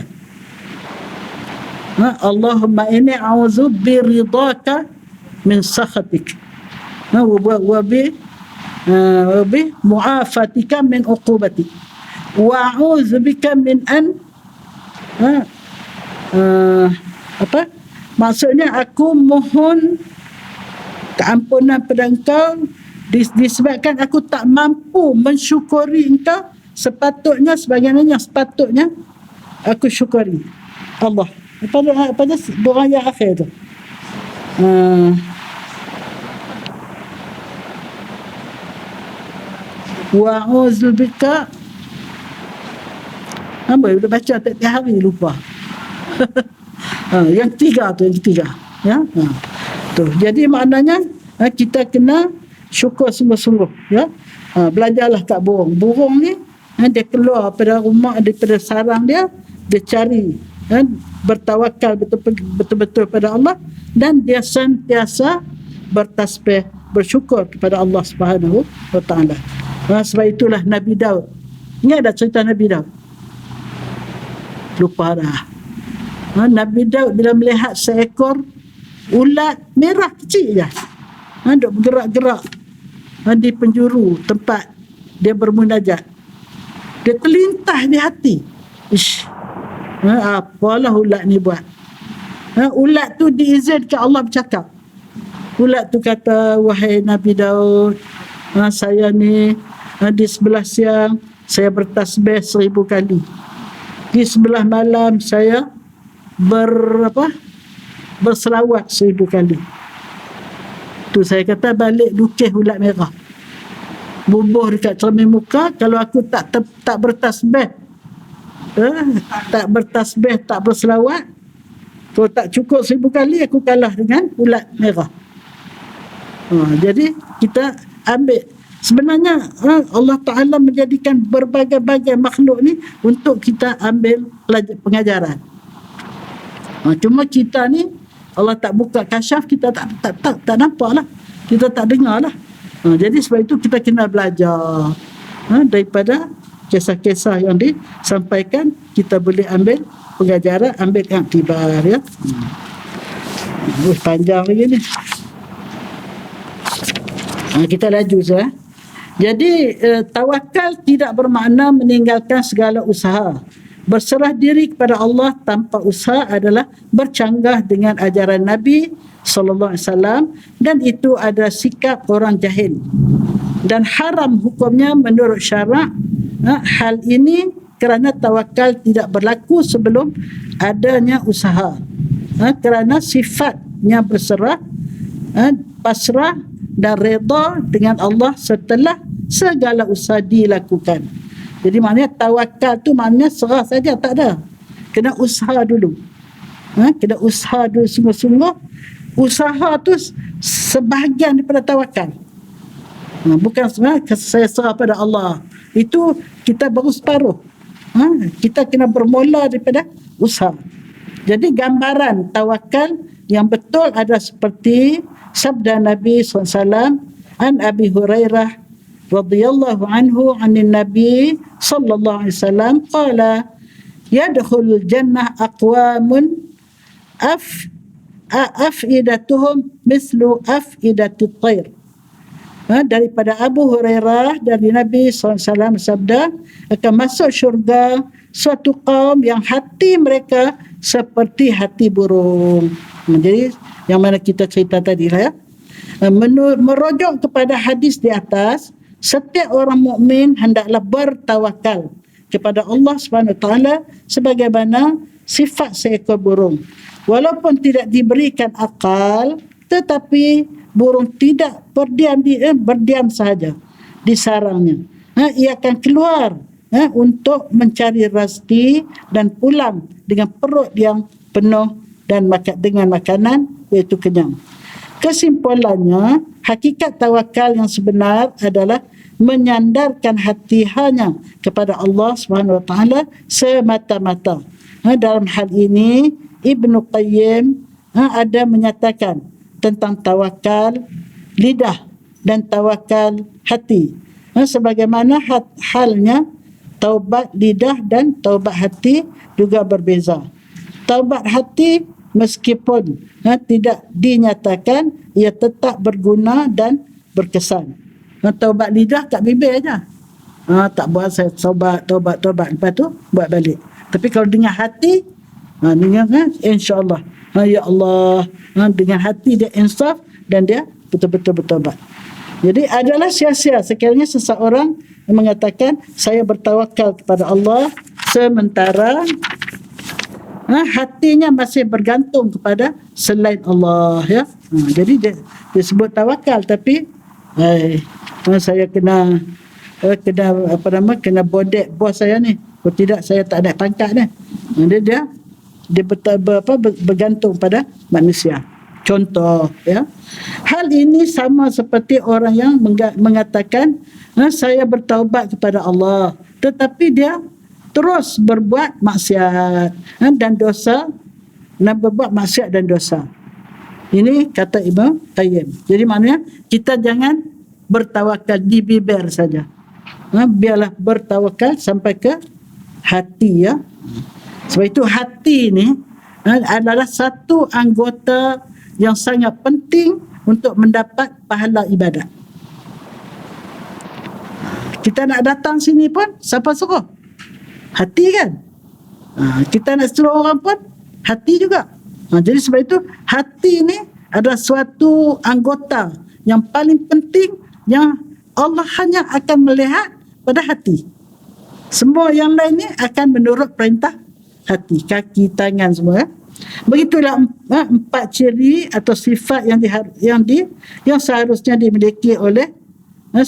[SPEAKER 1] Allahumma inni a'udzu biridhaka min sakhatik wa bi mu'afatika min uqubatik wa a'udzu bika min an maksudnya aku mohon keampunan pada Engkau disebabkan aku tak mampu mensyukuri Engkau sepatutnya sebagaimana yang sepatutnya aku syukuri Allah. Pada doa yang akhir tu wa'udzu bika apa dah baca tiap hari lupa. Yang ketiga ya. Tu jadi maknanya kita kena syukur sungguh-sungguh ya. Belajarlah kat burung ni dia keluar pada rumah, daripada sarang dia cari bertawakal betul-betul pada Allah, dan dia sentiasa bertasbih bersyukur kepada Allah Subhanahu wa taala. Sebab itulah Nabi Daud. Ingat ada cerita Nabi Daud? Lupa dah. Nabi Daud bila melihat seekor ulat merah kecil je, duk bergerak-gerak di penjuru tempat dia bermunajat, dia terlintas di hati, apalah ulat ni buat. Ulat tu diizinkan Allah bercakap. Ulat tu kata, wahai Nabi Daud, saya ni di sebelah siang saya bertasbih 1000 kali, di sebelah malam saya berselawat 1000 kali. Tu saya kata balik lukis ulat merah, bubuh dekat cermin muka. Kalau aku tak bertasbih, tak berselawat, kalau tak cukup 1000 kali, aku kalah dengan ulat merah. Jadi kita ambil, sebenarnya Allah Ta'ala menjadikan berbagai-bagai makhluk ni untuk kita ambil pengajaran. Cuma kita ni Allah tak buka kasyaf, kita tak nampak lah, kita tak dengar lah. Jadi sebab itu kita kena belajar daripada kisah-kisah yang disampaikan. Kita boleh ambil pengajaran, ambil iktibar ya. Panjang lagi ni. Kita laju saja. Jadi tawakal tidak bermakna meninggalkan segala usaha. Berserah diri kepada Allah tanpa usaha adalah bercanggah dengan ajaran Nabi sallallahu alaihi wasallam, dan itu adalah sikap orang jahil dan haram hukumnya menurut syarak. Hal ini kerana tawakal tidak berlaku sebelum adanya usaha, kerana sifatnya berserah, pasrah dan redha dengan Allah setelah segala usaha dilakukan. Jadi maknanya tawakal tu maknanya serah saja tak ada, kena usaha dulu. Kena usaha dulu sungguh-sungguh. Usaha tu sebahagian daripada tawakal. Bukan sebenarnya saya serah pada Allah, itu kita baru separuh. Kita kena bermula daripada usaha. Jadi gambaran tawakal yang betul adalah seperti sabda Nabi SAW an Abi Hurairah radhiyallahu anhu anin Nabi sallallahu alaihi wasallam qala yadkhulul jannah aqwamun afidatuhum mislu afidatit tayr. Daripada Abu Hurairah dari Nabi SAW sabda, akan masuk syurga suatu kaum yang hati mereka seperti hati burung. Jadi yang mana kita cerita tadi lah ya. Merujuk kepada hadis di atas, setiap orang mukmin hendaklah bertawakal kepada Allah Subhanahu Wa Taala sebagaimana sifat seekor burung. Walaupun tidak diberikan akal, tetapi burung tidak berdiam sahaja di sarangnya. Ia akan keluar untuk mencari rezeki dan pulang dengan perut yang penuh dan dengan makanan iaitu kenyang. Kesimpulannya, hakikat tawakal yang sebenar adalah menyandarkan hati hanya kepada Allah Subhanahu Wa Taala semata-mata. Dalam hal ini Ibnu Qayyim ada menyatakan tentang tawakal lidah dan tawakal hati. Sebagaimana halnya taubat lidah dan taubat hati juga berbeza. Taubat hati meskipun tidak dinyatakan, ia tetap berguna dan berkesan. Taubat lidah kat bibir aja. Tak buat saya taubat, lepas tu buat balik. Tapi kalau dengan hati, dengan insya-Allah, ya Allah, dengan hati dia insaf dan dia betul-betul bertaubat. Jadi adalah sia-sia sekiranya seseorang mengatakan saya bertawakal kepada Allah sementara hatinya masih bergantung kepada selain Allah, ya. Jadi dia sebut tawakal tapi saya kena bodek bos saya ni. Kalau tidak saya tak ada pangkat ni. Dia bergantung pada manusia. Contoh, ya. Hal ini sama seperti orang yang mengatakan saya bertaubat kepada Allah, tetapi dia terus berbuat maksiat dan dosa, dan berbuat maksiat dan dosa. Ini kata Ibnu Qayyim. Jadi maknanya kita jangan bertawakal di bibir saja. Biarlah bertawakal sampai ke hati, ya. Sebab itu hati ini adalah satu anggota yang sangat penting untuk mendapat pahala ibadat. Kita nak datang sini pun siapa suruh? Hati kan? Kita nak suruh orang pun hati juga. Jadi sebab itu hati ini adalah suatu anggota yang paling penting yang Allah hanya akan melihat pada hati. Semua yang lain ni akan menurut perintah hati, kaki, tangan semua, ya. Begitulah 4 ciri atau sifat yang seharusnya dimiliki oleh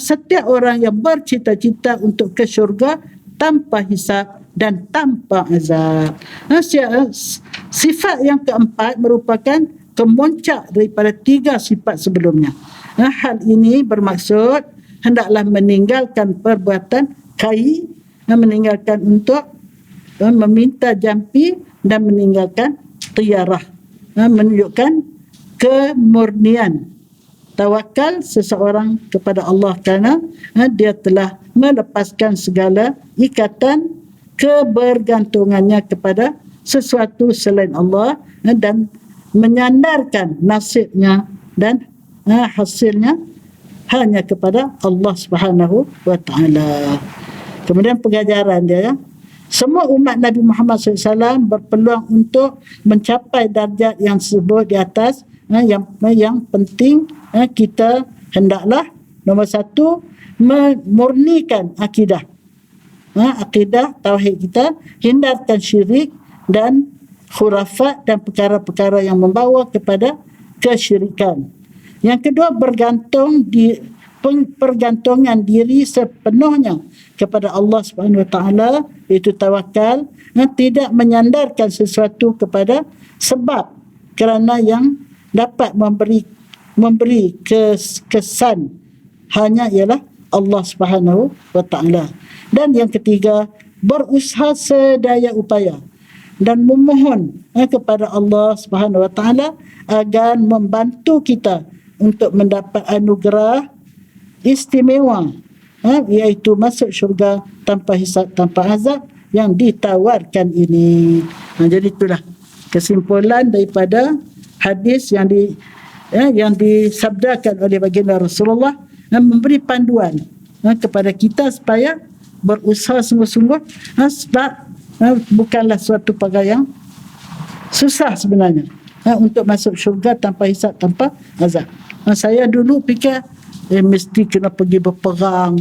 [SPEAKER 1] setiap orang yang bercita-cita untuk ke syurga tanpa hisab dan tanpa azab. Sifat yang keempat merupakan kemuncak daripada 3 sifat sebelumnya. Hal ini bermaksud hendaklah meninggalkan perbuatan kai, meninggalkan untuk meminta jampi dan meninggalkan tiarah, menunjukkan kemurnian tawakal seseorang kepada Allah kerana dia telah melepaskan segala ikatan kebergantungannya kepada sesuatu selain Allah dan menyandarkan nasibnya dan hasilnya hanya kepada Allah Subhanahu Wa Taala. Kemudian pengajaran dia, ya. Semua umat Nabi Muhammad SAW berpeluang untuk mencapai darjat yang disebut di atas. Yang penting kita hendaklah nombor 1 memurnikan akidah. Akidah tauhid kita, hindarkan syirik dan khurafat dan perkara-perkara yang membawa kepada kesyirikan. Yang kedua, pergantungan diri sepenuhnya kepada Allah Subhanahu Wa Taala, iaitu tawakal, tidak menyandarkan sesuatu kepada sebab kerana yang dapat memberi kesan hanya ialah Allah Subhanahu Wa Taala. Dan yang ketiga, berusaha sedaya upaya dan memohon kepada Allah Subhanahu Wa Taala agar membantu kita untuk mendapat anugerah istimewa, iaitu masuk syurga tanpa hisab, tanpa azab yang ditawarkan ini. Jadi itulah kesimpulan daripada hadis yang disabdakan oleh baginda Rasulullah, memberi panduan kepada kita supaya berusaha sungguh-sungguh, sebab bukanlah suatu perkara yang susah sebenarnya untuk masuk syurga tanpa hisab, tanpa azab. Saya dulu fikir mesti kena pergi berperang,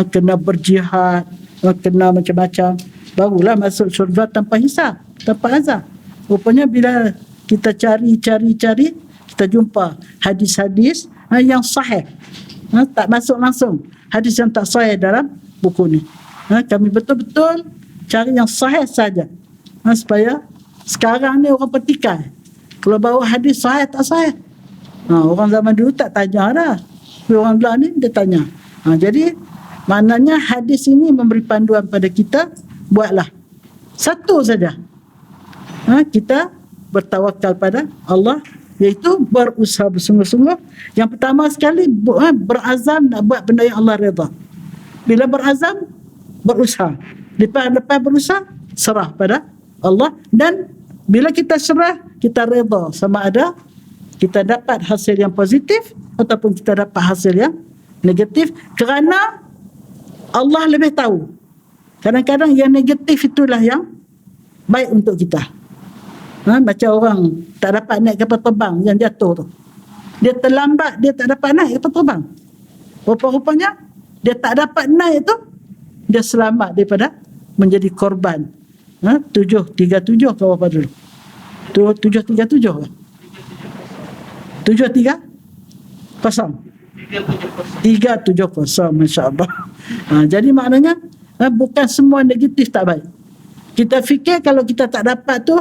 [SPEAKER 1] kena berjihad, kena macam-macam, barulah masuk syurga tanpa hisab, tanpa azab. Rupanya bila kita cari, kita jumpa hadis-hadis yang sahih, tak masuk langsung hadis yang tak sahih dalam buku ni. Kami betul-betul cari yang sahih saja, supaya sekarang ni orang petikai kalau bawa hadis sahih tak sahih, Orang zaman dulu tak tanya dah. Tapi orang belah ni dia tanya. Jadi maknanya hadis ini memberi panduan pada kita, buatlah satu saja. Kita bertawakal pada Allah, iaitu berusaha bersungguh-sungguh. Yang pertama sekali berazam nak buat benda yang Allah redha. Bila berazam, berusaha. Lepas berusaha, serah pada Allah. Dan bila kita serah, kita redha, sama ada kita dapat hasil yang positif ataupun kita dapat hasil yang negatif, kerana Allah lebih tahu. Kadang-kadang yang negatif itulah yang baik untuk kita. Macam orang tak dapat naik kapal terbang yang jatuh tu. Dia terlambat, dia tak dapat naik kapal terbang. Rupa-rupanya dia tak dapat naik tu, dia selamat daripada menjadi korban 737 ke apa dulu? 737 ke? 730? 370, masya-Allah. Jadi maknanya bukan semua negatif tak baik. Kita fikir kalau kita tak dapat tu,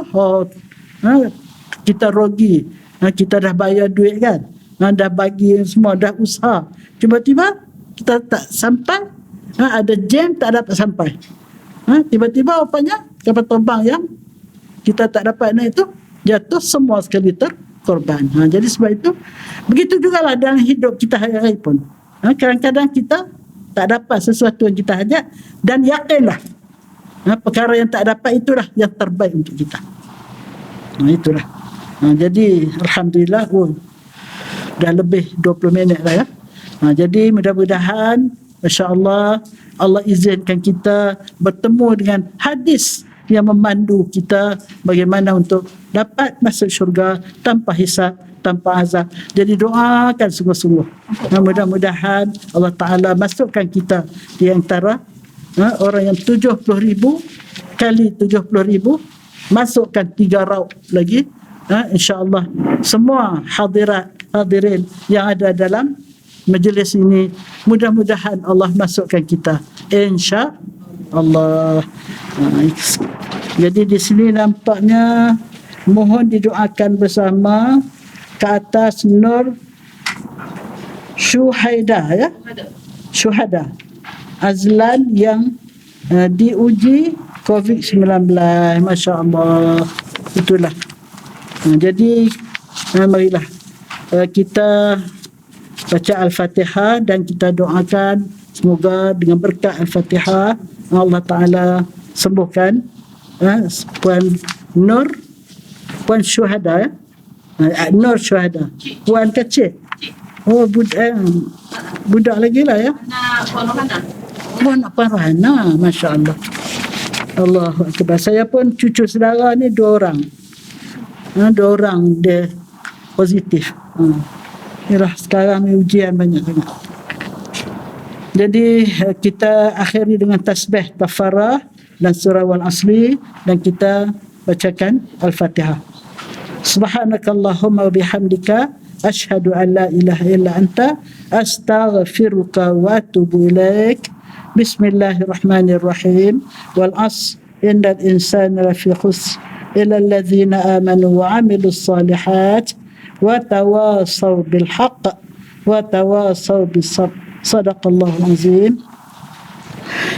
[SPEAKER 1] kita rugi. Kita dah bayar duit kan, dah bagi semua, dah usaha, tiba-tiba kita tak sampai, ada jam tak dapat sampai. Tiba-tiba rupanya kapal terbang yang kita tak dapat naik itu jatuh, semua sekali terkorban. Jadi sebab itu begitu jugalah dalam hidup kita hari-hari pun. Kadang-kadang kita tak dapat sesuatu yang kita hajat, dan yakinlah perkara yang tak dapat itulah yang terbaik untuk kita. Itulah. Jadi alhamdulillah dah lebih 20 minit dah ya. Jadi mudah-mudahan masya-Allah Allah izinkan kita bertemu dengan hadis yang memandu kita bagaimana untuk dapat masuk syurga tanpa hisab, tanpa azab. Jadi doakan sungguh-sungguh. Mudah-mudahan Allah Ta'ala masukkan kita di antara orang yang 70,000 kali 70,000, masukkan 3 raud lagi. InsyaAllah semua hadirin yang ada dalam majlis ini, mudah-mudahan Allah masukkan kita, insya-Allah. Jadi di sini nampaknya mohon didoakan bersama ke atas Nur Syuhada ya. Syuhada Azlan yang diuji COVID-19, masya-Allah. Itulah. Jadi marilah kita baca Al-Fatihah dan kita doakan semoga dengan berkat Al-Fatihah Allah Ta'ala sembuhkan Puan Nur, Puan Syuhada ya? Nur Syuhada, Puan kecil. Budak lagi lah ya. Anak Puan Rohana, masya-Allah. Allahu Akbar. Saya pun cucu saudara ni 2 orang. 2 orang dia positif. Inilah sekarang ni ujian banyak sangat. Jadi kita akhiri dengan tasbih kafarah dan surah wal asli, dan kita bacakan Al-Fatihah. Subhanakallahumma wa bihamdika asyhadu an la ilaha illa anta astaghfiruka wa atubu ilaik. Bismillahirrahmanirrahim. Wal 'asr innal insana lafi khusr illa alladhina amanu wa 'amilus salihat wa tawasaw bil haqq wa tawasaw bis sabr. Sadaqallahul azim.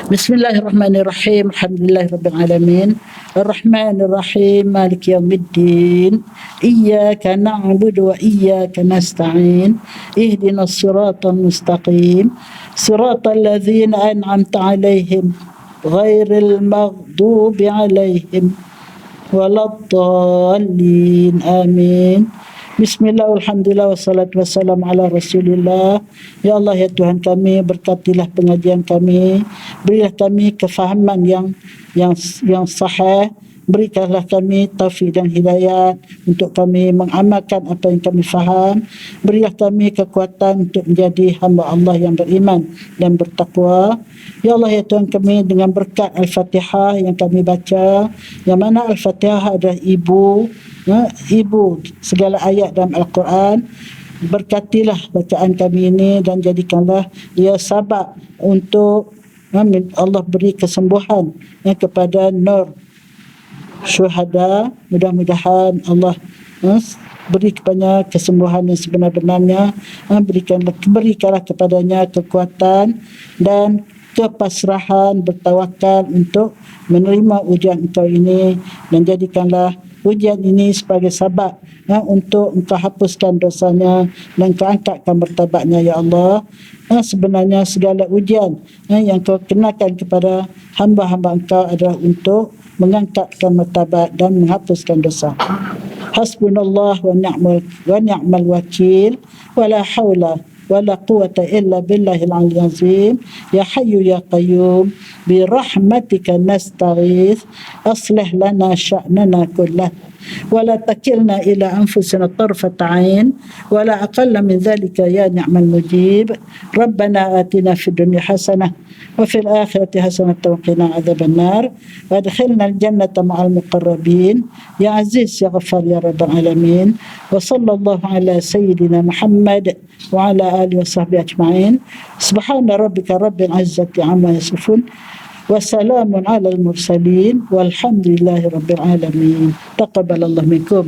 [SPEAKER 1] Bismillahirrahmanirrahim. Alhamdulillahirabbil alamin. Arrahmanirrahim. Maliki yaumiddin. Iyyaka na'budu wa iyyaka nasta'in. Ihdinas siratal mustaqim. Siratal ladzina an'amta 'alaihim ghairil maghdubi 'alaihim waladdallin. Amin. Bismillah, alhamdulillah, wassalatu wassalamu ala rasulillah. Ya Allah, ya Tuhan kami, berkatilah pengajian kami, berilah kami kefahaman yang sahih, berikanlah kami taufik dan hidayah untuk kami mengamalkan apa yang kami faham, berilah kami kekuatan untuk menjadi hamba Allah yang beriman dan bertakwa. Ya Allah, ya Tuhan kami, dengan berkat Al-Fatihah yang kami baca, yang mana Al-Fatihah adalah ibu segala ayat dalam Al-Quran, berkatilah bacaan kami ini dan jadikanlah ia sabab untuk Allah beri kesembuhan kepada Nur Syuhada. Mudah-mudahan Allah beri kepadanya kesembuhan yang sebenar-benarnya, berikanlah kepadanya kekuatan dan kepasrahan, bertawakal untuk menerima ujian engkau ini, dan jadikanlah ujian ini sebagai sabab untuk engkau hapuskan dosanya dan engkau angkatkan martabatnya ya Allah. Sebenarnya segala ujian yang kau kenakan kepada hamba-hamba engkau adalah untuk mengangkatkan martabat dan menghapuskan dosa. Hasbunallah wa ni'mal wakil, wala haula wala quwata illa billahil aliyyil azim. Ya hayyu ya qayyum bi rahmatika nastaghith, aslih lana sya'nana kullah ولا تكلنا إلى أنفسنا طرفة عين ولا أقل من ذلك يا نعم المجيب. ربنا آتنا في الدنيا حسنة وفي الآخرة حسنة وقنا عذاب النار وادخلنا الجنة مع المقربين يا عزيز يا غفار يا رب العالمين. وصلى الله على سيدنا محمد وعلى آله وصحبه أجمعين. سبحان ربك رب العزة عما يصفون وسلام على المرسلين والحمد لله رب العالمين. تقبل الله منكم.